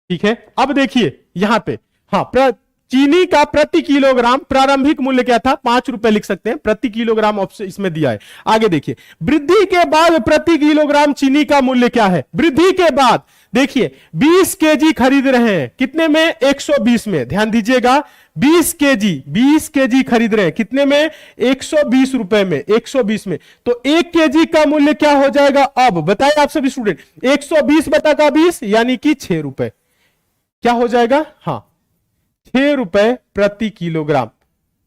ठीक है, अब देखिए यहां पे, हाँ, चीनी का प्रति किलोग्राम प्रारंभिक मूल्य क्या था, 5 रुपए लिख सकते हैं, प्रति किलोग्राम ऑप्शन इसमें दिया है। आगे देखिए, वृद्धि के बाद प्रति किलोग्राम चीनी का मूल्य क्या है। वृद्धि के बाद देखिए 20 केजी खरीद रहे हैं, कितने में, 120 में। ध्यान दीजिएगा, 20 केजी खरीद रहे हैं, कितने में, 120 रुपए में, 120 में। तो 1 केजी का मूल्य क्या हो जाएगा, अब बताइए आप सभी स्टूडेंट, 120 बटा का 20 यानी कि 6 रुपए। क्या हो जाएगा, हां, 6 रुपए प्रति किलोग्राम।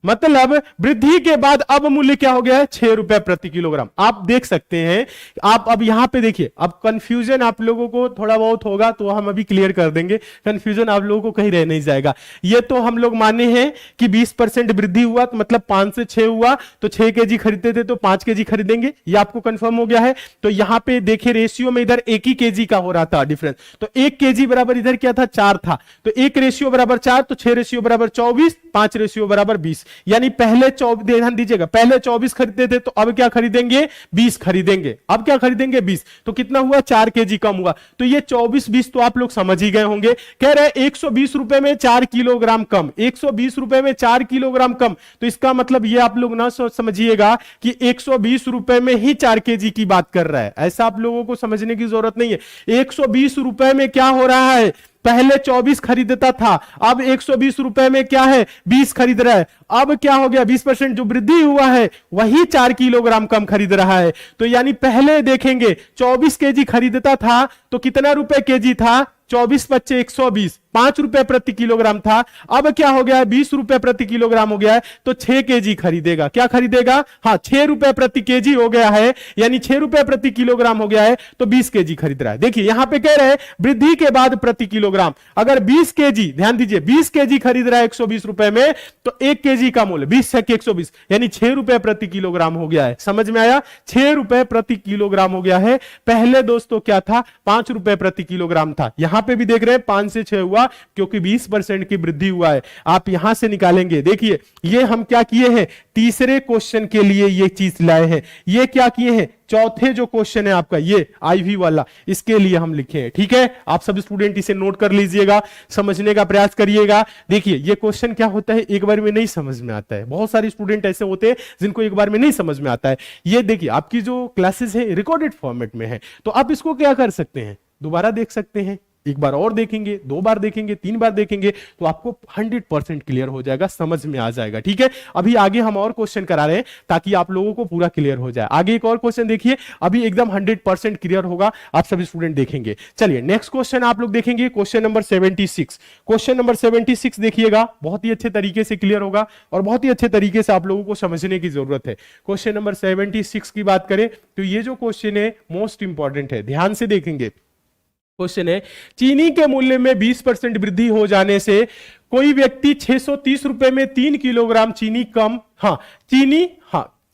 मतलब वृद्धि के बाद अब मूल्य क्या हो गया है, 6 रुपए प्रति किलोग्राम। आप देख सकते हैं, आप अब यहां पे देखिए, अब कंफ्यूजन आप लोगों को थोड़ा बहुत होगा तो हम अभी क्लियर कर देंगे, कंफ्यूजन आप लोगों को कहीं रह नहीं जाएगा। ये तो हम लोग माने हैं कि 20% वृद्धि हुआ तो मतलब 5 से 6 हुआ, तो 6 केजी खरीदते थे तो 5 केजी खरीदेंगे, ये आपको कंफर्म हो गया है। तो यहां पे देखिए रेशियो में इधर 1 ही केजी का हो रहा था डिफरेंस, तो 1 केजी बराबर इधर क्या था, 4 था, तो 1 रेशियो बराबर 4, तो 6 रेशियो बराबर 24, 5:20, यानी पहले 24, ध्यान दीजिएगा, पहले 24 खरीदते थे तो अब क्या खरीदेंगे, 20 खरीदेंगे। अब क्या खरीदेंगे, 20। तो कितना हुआ, 4 केजी कम हुआ। तो ये 24-20 तो आप लोग समझ ही गए होंगे। कह रहे 120 रुपए में 4 किलोग्राम कम, 120 रुपए में 4 किलोग्राम कम। तो इसका मतलब ये आप लोग ना समझिएगा कि 120 रुपए में ही 4 केजी की बात कर रहा है, ऐसा आप लोगों को समझने की जरूरत नहीं है। 120 रुपए में क्या हो रहा है, पहले 24 खरीदता था, अब 120 रुपए में क्या है, 20 खरीद रहा है। अब क्या हो गया, 20% जो वृद्धि हुआ है वही 4 किलोग्राम कम खरीद रहा है। तो यानी पहले देखेंगे 24 केजी खरीदता था तो कितना रुपए केजी था, 24×5 120, 5 रुपए प्रति किलोग्राम था। अब क्या हो गया है, 20 रुपए प्रति किलोग्राम हो गया है, तो 6 केजी खरीदेगा। क्या खरीदेगा, हाँ 6 रुपए प्रति केजी हो गया है, यानी 6 रुपए प्रति किलोग्राम हो गया है, तो 20 केजी खरीद रहा है। देखिए यहां पे कह रहे हैं वृद्धि के बाद प्रति किलोग्राम, अगर 20 केजी, ध्यान दीजिए 20 केजी खरीद रहा है 120 रुपए में, तो 1 केजी का मूल्य 20 से 120, यानी 6 रुपए प्रति किलोग्राम हो गया है। समझ में आया, 6 रुपए प्रति किलोग्राम हो गया है। पहले दोस्तों क्या था, 5 रुपए प्रति किलोग्राम था। यहां पे भी देख रहे हैं 5 से 6 हुआ, क्योंकि 20% की वृद्धि हुआ है। आप यहां से निकालेंगे, देखिए ये हम क्या किए हैं, तीसरे क्वेश्चन के लिए ये चीज लाए हैं। ये क्या किए हैं, चौथे जो क्वेश्चन है आपका ये आईवी वाला, इसके लिए हम लिखे हैं। ठीक है, आप सब स्टूडेंट इसे नोट कर लीजिएगा, समझने का प्रयास करिएगा। देखिए ये क्वेश्चन क्या होता है, एक बार में नहीं समझ में आता है। बहुत सारे स्टूडेंट ऐसे होते हैं जिनको एक बार में नहीं समझ में आता है। ये देखिए आपकी जो क्लासेस है रिकॉर्डेड फॉर्मेट में है, तो आप इसको क्या कर सकते हैं, दोबारा देख सकते हैं, एक बार और देखेंगे, 2 बार देखेंगे, 3 बार देखेंगे, तो आपको 100% क्लियर हो जाएगा, समझ में आ जाएगा। ठीक है, अभी आगे हम और क्वेश्चन करा रहे हैं ताकि आप लोगों को पूरा क्लियर हो जाए। आगे एक और क्वेश्चन देखिए, अभी एकदम 100% क्लियर होगा, आप सभी स्टूडेंट देखेंगे। चलिए नेक्स्ट क्वेश्चन आप लोग देखेंगे, क्वेश्चन नंबर 76। क्वेश्चन नंबर 76 देखिएगा, बहुत ही अच्छे तरीके से क्लियर होगा और बहुत ही अच्छे तरीके से आप लोगों को समझने की जरूरत है। क्वेश्चन नंबर 76 की बात करें तो ये जो क्वेश्चन है मोस्ट इंपॉर्टेंट है, ध्यान से देखेंगे। क्वेश्चन है, चीनी के मूल्य में 20% वृद्धि हो जाने से कोई व्यक्ति 630 रुपए में 3 किलोग्राम चीनी कम,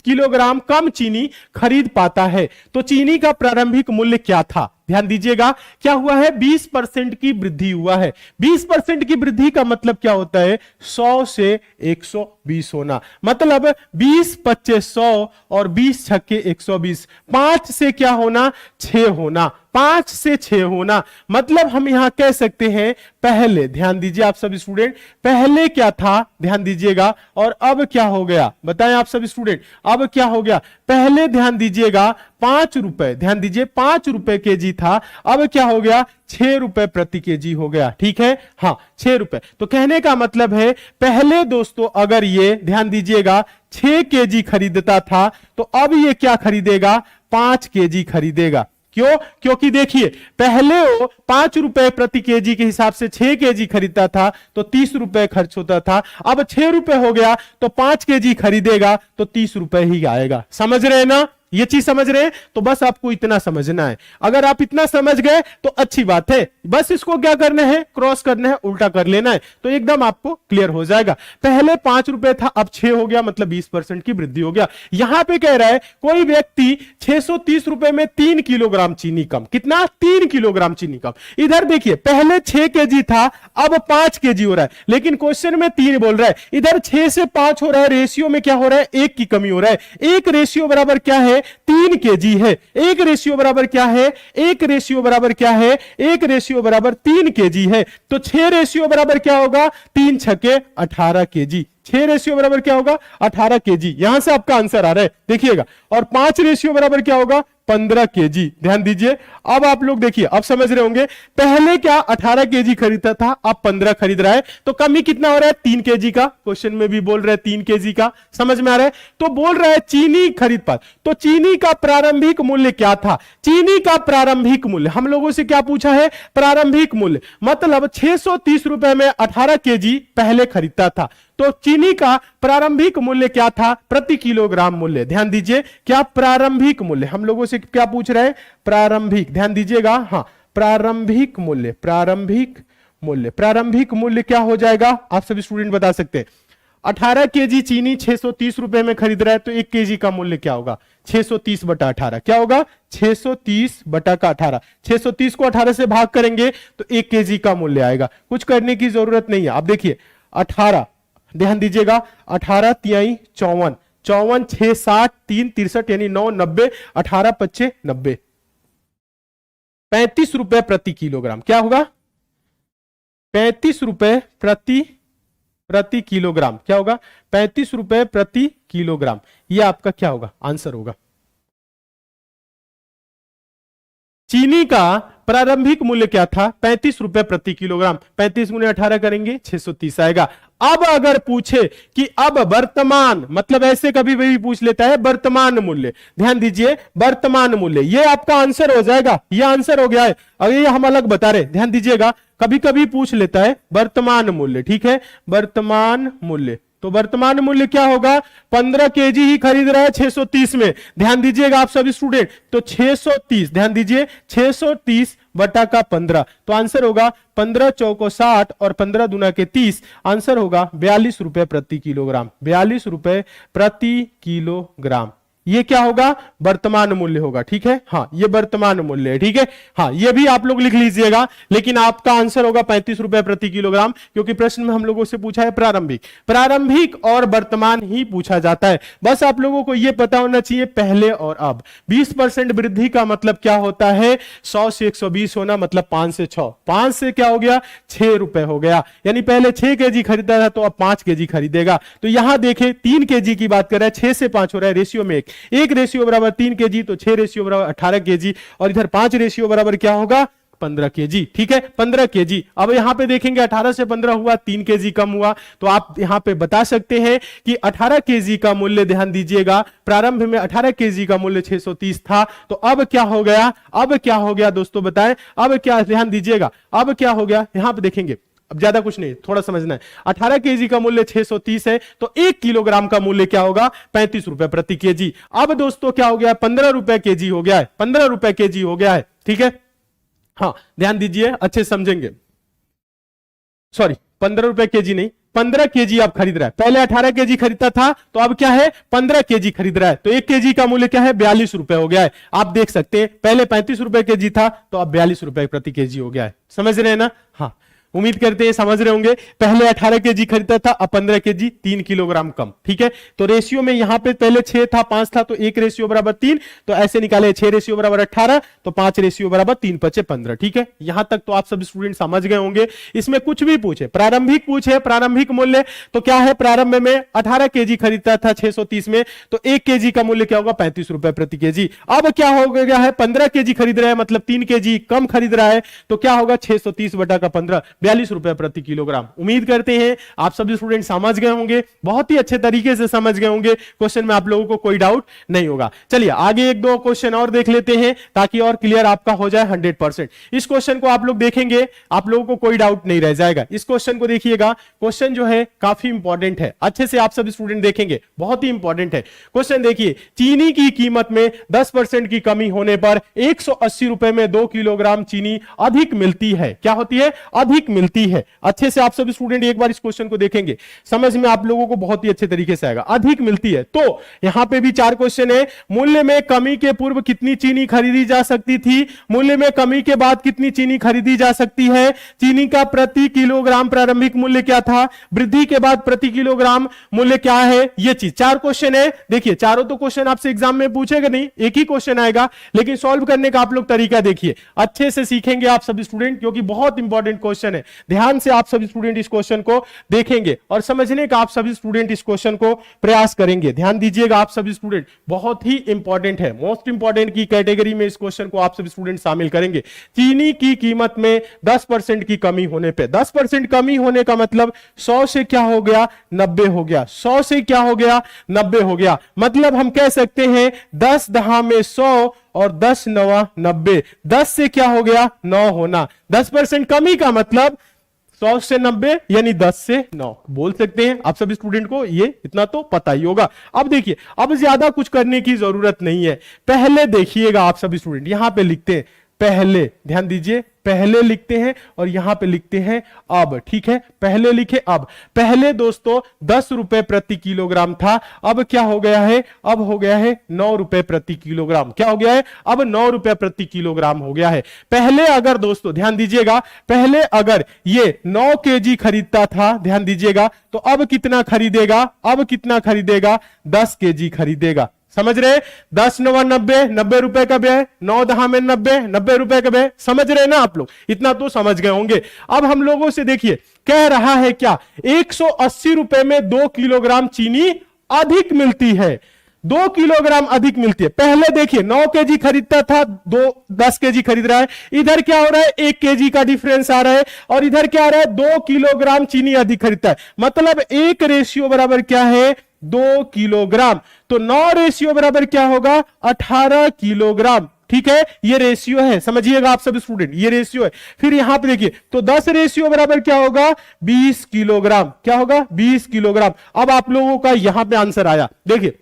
किलोग्राम कम चीनी खरीद पाता है। तो चीनी का प्रारंभिक मूल्य क्या था, ध्यान दीजिएगा, क्या हुआ है, 20% की वृद्धि हुआ है। 20% की वृद्धि का मतलब क्या होता है, 100 से 120 होना, मतलब 20×5 100 और 20×6 120, 5 से क्या होना, 6 होना, 5 से 6 होना। मतलब हम यहां कह सकते हैं पहले, ध्यान दीजिए आप सभी स्टूडेंट, पहले क्या था, ध्यान दीजिएगा, और अब क्या हो गया, बताएं आप सभी स्टूडेंट, अब क्या हो गया। पहले ध्यान दीजिएगा 5 रुपए, ध्यान दीजिए 5 रुपए केजी था, अब क्या हो गया, 6 रुपए प्रति केजी हो गया। ठीक है, हाँ 6 रुपए। तो कहने का मतलब है पहले दोस्तों अगर ये, ध्यान दीजिएगा, 6 केजी खरीदता था, तो अब ये क्या खरीदेगा, 5 केजी खरीदेगा। क्यों, क्योंकि देखिए पहले वो 5 रुपए प्रति केजी के हिसाब से 6 केजी खरीदता था तो 30 रुपए खर्च होता था, अब 6 रुपए हो गया तो 5 केजी खरीदेगा तो 30 रुपए ही आएगा। समझ रहे हैं ना, ये चीज समझ रहे हैं, तो बस आपको इतना समझना है। अगर आप इतना समझ गए तो अच्छी बात है, बस इसको क्या करना है, क्रॉस करना है, उल्टा कर लेना है, तो एकदम आपको क्लियर हो जाएगा। पहले 5 रुपए था, अब 6 हो गया, मतलब 20% की वृद्धि हो गया। यहां पे कह रहा है कोई व्यक्ति 630 रुपए में 3 किलोग्राम चीनी कम, कितना, 3 किलोग्राम चीनी कम। इधर देखिए पहले 6 केजी था, अब 5 केजी हो रहा है, लेकिन क्वेश्चन में 3 बोल रहा है, इधर 6 से 5 हो रहा है, रेशियो में क्या हो रहा है, 1 की कमी हो रहा है। 1 रेशियो बराबर क्या है, 3 केजी है। 1 रेशियो बराबर क्या है, 1 रेशियो बराबर क्या है, 1 रेशियो बराबर 3 केजी है। तो 6 रेशियो बराबर क्या होगा, 3 छके 18 केजी। 6 रेशियो बराबर क्या होगा, 18 केजी। यहां से आपका आंसर आ रहा है, देखिएगा। और 5 रेशियो बराबर क्या होगा, 15 केजी। ध्यान दीजिए, अब आप लोग देखिए, अब समझ रहे होंगे, पहले क्या 18 केजी खरीदता था, अब 15 खरीद रहा है, तो कमी कितना हो रहा है, 3 केजी का। क्वेश्चन में भी बोल रहा है 3 केजी का, समझ में आ रहा है। तो बोल रहा है चीनी खरीद पा, तो चीनी का प्रारंभिक मूल्य क्या था, चीनी का प्रारंभिक मूल्य हम लोगों से क्या पूछा है, प्रारंभिक मूल्य, मतलब 630 रुपए में 18 केजी पहले खरीदता था, तो चीनी का प्रारंभिक मूल्य क्या था, प्रति किलोग्राम मूल्य। ध्यान दीजिए, क्या प्रारंभिक मूल्य हम लोगों से क्या पूछ रहे हैं, प्रारंभिक, ध्यान दीजिएगा, हाँ प्रारंभिक मूल्य, प्रारंभिक मूल्य, प्रारंभिक मूल्य क्या हो जाएगा, आप सभी स्टूडेंट बता सकते हैं। 18 केजी चीनी 630 रुपए में खरीद रहा है, तो 1 केजी का मूल्य क्या होगा, 630 बटा 18, क्या होगा, 630 बटा का 18। 630 को 18 से भाग करेंगे तो 1 केजी का मूल्य आएगा। कुछ करने की जरूरत नहीं है। आप देखिए 18 ध्यान दीजिएगा, 18 तिहाई 54, 54 6 60 3 63 यानी 9 90, 18 25 90, 35 रुपए प्रति किलोग्राम। क्या होगा? 35 रुपए प्रति किलोग्राम। क्या होगा? 35 रुपए प्रति किलोग्राम। यह आपका क्या होगा? आंसर होगा। चीनी का प्रारंभिक मूल्य क्या था? 35 रुपए प्रति किलोग्राम। 35 गुने 18 करेंगे 630 आएगा। अब अगर पूछे कि अब वर्तमान, मतलब ऐसे कभी भी पूछ लेता है वर्तमान मूल्य, ध्यान दीजिए वर्तमान मूल्य, ये आपका आंसर हो जाएगा। ये आंसर हो गया है। अगर ये हम अलग बता रहे, ध्यान दीजिएगा, कभी कभी पूछ लेता है वर्तमान मूल्य, ठीक है, वर्तमान मूल्य। तो वर्तमान मूल्य क्या होगा? 15 केजी ही खरीद रहा है 630 में। ध्यान दीजिएगा आप सभी स्टूडेंट, तो 630, ध्यान दीजिए 630 बटा का 15, तो आंसर होगा 15 चौको 60 और 15 दूना के 30, आंसर होगा 42 रुपए प्रति किलोग्राम। 42 रुपए प्रति किलोग्राम। ये क्या होगा? वर्तमान मूल्य होगा, ठीक है। हाँ, ये वर्तमान मूल्य है, ठीक है। हाँ, ये भी आप लोग लिख लीजिएगा, लेकिन आपका आंसर होगा 35 रुपए प्रति किलोग्राम, क्योंकि प्रश्न में हम लोगों से पूछा है प्रारंभिक और वर्तमान ही पूछा जाता है। बस आप लोगों को यह पता होना चाहिए पहले और अब। 20% वृद्धि का मतलब क्या होता है? 100 से 120 होना, मतलब 5 से 6, 5 से क्या हो गया? 6 रुपए हो गया। यानी पहले 6 केजी खरीदा था, तो अब 5 केजी खरीदेगा। तो यहां देखें 3 केजी की बात कर रहा है, 6 से 5 हो रहा है, रेशियो में 1 रेशियो बराबर 3 केजी, तो 6 रेशियो बराबर 18 केजी, और इधर 5 रेशियो बराबर क्या होगा? 15 केजी, ठीक है, 15 केजी। अब यहां पे देखेंगे 18 से 15 हुआ, 3 केजी कम हुआ, तो आप यहां पे बता सकते हैं कि 18 केजी का मूल्य, ध्यान दीजिएगा, प्रारंभ में 18 केजी का मूल्य 630 था, तो अब क्या हो गया? अब क्या हो गया दोस्तों बताएं? अब क्या, ध्यान दीजिएगा, अब क्या हो गया? यहां पे देखेंगे, अब ज्यादा कुछ नहीं, थोड़ा समझना है। 18 केजी का मूल्य 630 है, तो 1 किलोग्राम का मूल्य क्या होगा? 35 रुपए प्रति केजी। अब दोस्तों क्या हो गया? 15 रुपए केजी हो गया है, 15 रुपए केजी हो गया है, ठीक है। हाँ, ध्यान दीजिए, अच्छे समझेंगे। सॉरी, 15 रुपए केजी नहीं, 15 केजी आप खरीद रहा है। पहले 18 केजी खरीदता था, तो अब क्या है? 15 केजी खरीद रहा है, तो 1 केजी का मूल्य क्या है? 42 रुपए हो गया है। आप देख सकते हैं, पहले 35 रुपए केजी था, तो अब 42 रुपए प्रति केजी हो गया है। समझ रहे हैं ना? हाँ, उम्मीद करते हैं समझ रहे होंगे। पहले 18 केजी खरीदता था, अब 15 केजी, 3 किलोग्राम कम, ठीक है। तो रेशियो में यहां पे पहले 6 था, 5 था, तो 1 रेशियो बराबर 3, तो ऐसे निकाले 6 रेशियो बराबर 18, तो 5 रेशियो बराबर 3 पचे 15, ठीक है। यहां तक तो आप सब स्टूडेंट समझ गए होंगे। इसमें कुछ भी पूछे, प्रारंभिक पूछे, प्रारंभिक मूल्य, तो क्या है? प्रारंभ में 18 केजी खरीदता था 630 में, तो 1 केजी का मूल्य क्या होगा? 35 रुपए प्रति केजी। अब क्या हो गया है? 15 केजी खरीद रहा है, मतलब 3 केजी कम खरीद रहा है, तो क्या होगा? 630 बटा का 15, 42 रुपए प्रति किलोग्राम। उम्मीद करते हैं आप सभी स्टूडेंट समझ गए होंगे, बहुत ही अच्छे तरीके से समझ गए होंगे। क्वेश्चन में आप लोगों को कोई डाउट नहीं होगा। चलिए आगे 1-2 क्वेश्चन और देख लेते हैं, ताकि और क्लियर आपका हो जाए 100%। इस क्वेश्चन को आप लोग देखेंगे, आप लोगों को कोई डाउट नहीं रह जाएगा। इस क्वेश्चन को देखिएगा, क्वेश्चन जो है काफी इंपॉर्टेंट है, अच्छे से आप सभी स्टूडेंट देखेंगे, बहुत ही इंपॉर्टेंट है क्वेश्चन। देखिए, चीनी की कीमत में 10% की कमी होने पर 180 रुपए में 2 किलोग्राम चीनी अधिक मिलती है। क्या होती है? अधिक मिलती है। अच्छे से आप सभी स्टूडेंट एक बार इस क्वेश्चन को देखेंगे, समझ में आप लोगों को बहुत ही अच्छे तरीके से आएगा। अधिक मिलती है, तो यहां पे भी 4 क्वेश्चन है। मूल्य में कमी के पूर्व कितनी चीनी खरीदी जा सकती थी? मूल्य में कमी के बाद कितनी चीनी खरीदी जा सकती है? चीनी का प्रति किलोग्राम प्रारंभिक मूल्य क्या था? वृद्धि के बाद प्रति किलोग्राम मूल्य क्या है? ये चीज 4 क्वेश्चन है। देखिए, चारों तो क्वेश्चन आपसे एग्जाम में पूछेगा नहीं, एक ही क्वेश्चन आएगा, लेकिन सॉल्व करने का आप लोग तरीका देखिए, अच्छे से सीखेंगे आप सभी स्टूडेंट, क्योंकि बहुत इंपॉर्टेंट क्वेश्चन है। ध्यान से आप सभी स्टूडेंट इस क्वेश्चन को देखेंगे और समझने का आप सभी स्टूडेंट इस क्वेश्चन को प्रयास करेंगे। ध्यान दीजिएगा आप सभी स्टूडेंट, बहुत ही इंपॉर्टेंट है, मोस्ट इंपॉर्टेंट की कैटेगरी में इस क्वेश्चन को आप सभी स्टूडेंट शामिल करेंगे। चीनी की कीमत में 10% की कमी होने पे, 10% कमी होने का मतलब 100 से क्या हो गया? 90 हो गया। 100 से क्या हो गया? 90 हो गया। मतलब हम कह सकते हैं 10 दहा में 100 और 10 नवा 90। 10 से क्या हो गया? 9 होना। 10% कमी का मतलब 100 से 90 यानी 10 से 9 बोल सकते हैं। आप सभी स्टूडेंट को ये इतना तो पता ही होगा। अब देखिए, अब ज्यादा कुछ करने की जरूरत नहीं है। पहले देखिएगा आप सभी स्टूडेंट, यहां पे लिखते हैं, पहले, ध्यान दीजिए, पहले लिखते हैं और यहां पे लिखते हैं अब, ठीक है, पहले लिखे अब। पहले दोस्तों 10 रुपए प्रति किलोग्राम था, अब क्या हो गया है, अब हो गया है 9 रुपए प्रति किलोग्राम। क्या हो गया है, अब 9 रुपए प्रति किलोग्राम हो गया है। पहले अगर दोस्तों ध्यान दीजिएगा, पहले अगर ये 9 केजी खरीदता था, ध्यान दीजिएगा, तो अब कितना खरीदेगा, अब कितना खरीदेगा, 10 केजी खरीदेगा। समझ रहे, 10 9 90, 90 रुपए का व्यय, 9 10 में 90, 90 रुपए का व्यय। समझ रहे ना आप लोग, इतना तो समझ गए होंगे। अब हम लोगों से देखिए कह रहा है क्या, 180 रुपए में 2 किलोग्राम चीनी अधिक मिलती है, 2 किलोग्राम अधिक मिलती है। पहले देखिए 9 केजी खरीदता था, 10 केजी खरीद रहा है। इधर क्या हो रहा है, 1 केजी का डिफरेंस आ रहा है, और इधर क्या आ रहा है, 2 किलोग्राम चीनी अधिक खरीदता है। मतलब 1 रेशियो बराबर क्या है, 2 किलोग्राम। तो 9 रेशियो बराबर क्या होगा, 18 किलोग्राम। ठीक है, ये रेशियो है, समझिएगा आप सब स्टूडेंट, ये रेशियो है। फिर यहां पे देखिए, तो 10 रेशियो बराबर क्या होगा, 20 किलोग्राम। क्या होगा, 20 किलोग्राम। अब आप लोगों का यहां पे आंसर आया, देखिए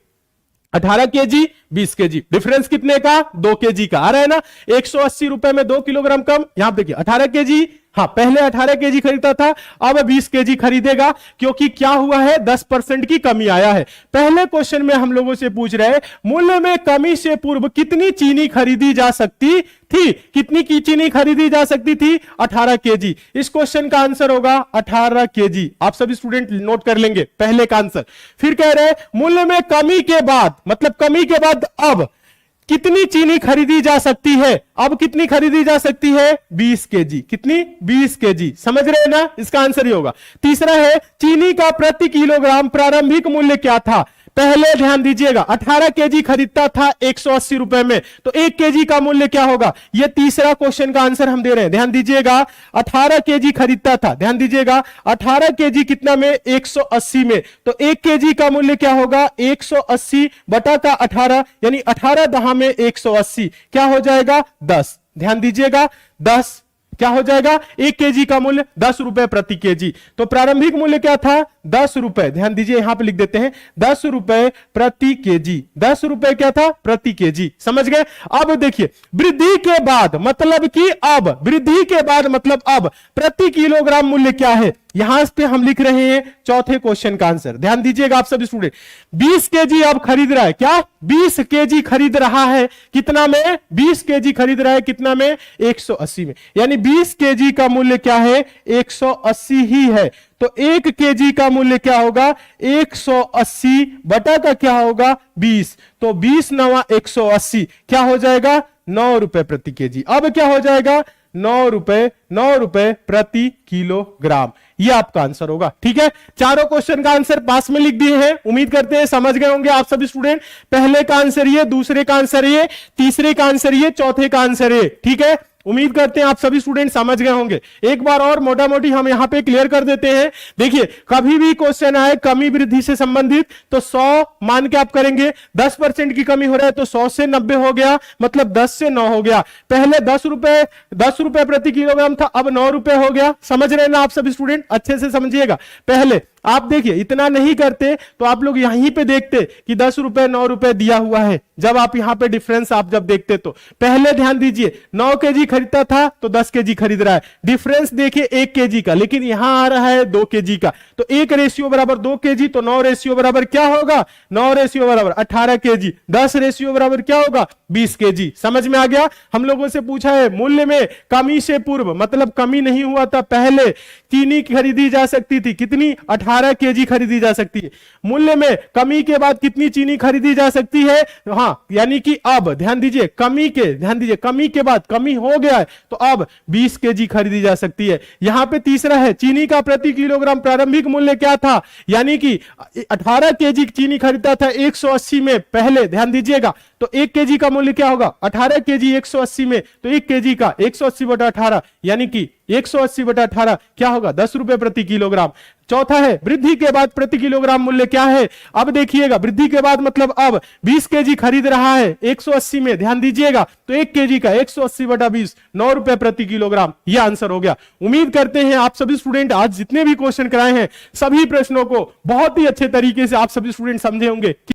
18 केजी 20 केजी, डिफरेंस कितने का, 2 केजी का आ रहा है ना। 180 रुपए में 2 किलोग्राम कम। यहां देखिए 18 केजी, हाँ पहले 18 केजी खरीदता था, अब 20 केजी खरीदेगा, क्योंकि क्या हुआ है, 10% की कमी आया है। पहले क्वेश्चन में हम लोगों से पूछ रहे हैं, मूल्य में कमी से पूर्व कितनी चीनी खरीदी जा सकती थी, कितनी की चीनी खरीदी जा सकती थी, 18 केजी। इस क्वेश्चन का आंसर होगा 18 केजी। आप सभी स्टूडेंट नोट कर लेंगे पहले का आंसर। फिर कह रहे हैं मूल्य में कमी के बाद, मतलब कमी के बाद अब कितनी चीनी खरीदी जा सकती है, अब कितनी खरीदी जा सकती है, 20 केजी। कितनी, 20 केजी। समझ रहे हैं ना, इसका आंसर ही होगा। तीसरा है, चीनी का प्रति किलोग्राम प्रारंभिक मूल्य क्या था। पहले ध्यान दीजिएगा, 18 केजी खरीदता था 180 रुपए में, तो 1 केजी का मूल्य क्या होगा। यह तीसरा क्वेश्चन का आंसर हम दे रहे हैं, ध्यान दीजिएगा। 18 केजी खरीदता था, ध्यान दीजिएगा, 18 केजी कितना में, 180 में, तो 1 केजी का मूल्य क्या होगा, 180 बटा का 18, यानी 18 दहा में 180, क्या हो जाएगा, 10। ध्यान दीजिएगा, 10 क्या हो जाएगा, 1 केजी का मूल्य 10 रुपए प्रति केजी। तो प्रारंभिक मूल्य क्या था, 10 रुपए। ध्यान दीजिए, यहां पे लिख देते हैं 10 रुपए प्रति केजी। 10 रुपए क्या था, प्रति केजी। समझ गए। अब देखिए वृद्धि के बाद, मतलब कि अब, वृद्धि के बाद मतलब अब प्रति किलोग्राम मूल्य क्या है। यहां पे हम लिख रहे हैं चौथे क्वेश्चन का आंसर। ध्यान दीजिएगा आप सभी स्टूडेंट, 20 केजी अब खरीद रहा है, क्या 20 केजी खरीद रहा है, कितना में, 20 केजी खरीद रहा है, कितना में, 180 में, यानी 20 केजी का मूल्य क्या है, 180 ही है। तो 1 केजी का मूल्य क्या होगा, 180 बटा का क्या होगा, 20, तो 20 9 180 क्या हो जाएगा, 9 रुपए प्रति केजी। अब क्या हो जाएगा, 9 रुपए प्रति किलोग्राम। ये आपका आंसर होगा। ठीक है, चारों क्वेश्चन का आंसर पास में लिख दिए हैं, उम्मीद करते हैं समझ गए होंगे आप सभी स्टूडेंट। पहले का आंसर ये, दूसरे का आंसर ये, तीसरे का आंसर ये, चौथे का आंसर ये। ठीक है, उम्मीद करते हैं आप सभी स्टूडेंट समझ गए होंगे। एक बार और मोटा मोटी हम यहां पे क्लियर कर देते हैं। देखिए कभी भी क्वेश्चन आए कमी वृद्धि से संबंधित, तो 100 मान के आप करेंगे, 10% की कमी हो रहा है तो 100 से 90 हो गया, मतलब 10 से 9 हो गया। पहले 10 रुपए प्रति किलोग्राम था, अब 9 रुपए हो गया। समझ रहे हैं ना आप सभी स्टूडेंट, अच्छे से समझिएगा। पहले आप देखिए इतना नहीं करते तो आप लोग यहीं पे देखते कि 10 रुपए 9 रुपए दिया हुआ है। जब आप यहां पे डिफरेंस आप जब देखते तो पहले ध्यान दीजिए, 9 केजी खरीदता था तो 10 केजी खरीद रहा है, डिफरेंस देखिए 1 केजी का, लेकिन यहां आ रहा है 2 केजी का। तो 1 रेशियो बराबर 2 केजी, तो 9 रेशियो बराबर क्या होगा, 9 रेशियो बराबर 18 केजी। 10 रेशियो बराबर क्या होगा, 20 केजी। समझ में आ गया। हम लोगों से पूछा है मूल्य में कमी से पूर्व, मतलब कमी नहीं हुआ था, पहले चीनी खरीदी जा सकती थी, कितनी, 18 केजी खरीदी जा सकती है। मूल्य में कमी के बाद कितनी चीनी खरीदी जा सकती है, हाँ यानी कि अब ध्यान दीजिए, कमी के बाद कमी हो गया है तो अब 20 केजी खरीदी जा सकती है। यहां पे तीसरा है, चीनी का प्रति किलोग्राम प्रारंभिक मूल्य क्या था, यानी कि 18 केजी चीनी खरीदता था 180 में पहले, ध्यान दीजिएगा, तो 1 केजी का मूल्य क्या होगा, 18 केजी 180 में, तो 1 केजी का 180 बटा 18, यानी कि 180 बटा 18 क्या होगा, 10 रुपए प्रति किलोग्राम। चौथा है वृद्धि के बाद प्रति किलोग्राम मूल्य क्या है। अब देखिएगा वृद्धि के बाद मतलब अब 20 केजी खरीद रहा है 180 में, ध्यान दीजिएगा, तो 1 केजी का 180 बटा 20, 9 रुपए प्रति किलोग्राम। यह आंसर हो गया। उम्मीद करते हैं आप सभी स्टूडेंट आज जितने भी क्वेश्चन कराए हैं सभी प्रश्नों को बहुत ही अच्छे तरीके से आप सभी स्टूडेंट समझे होंगे।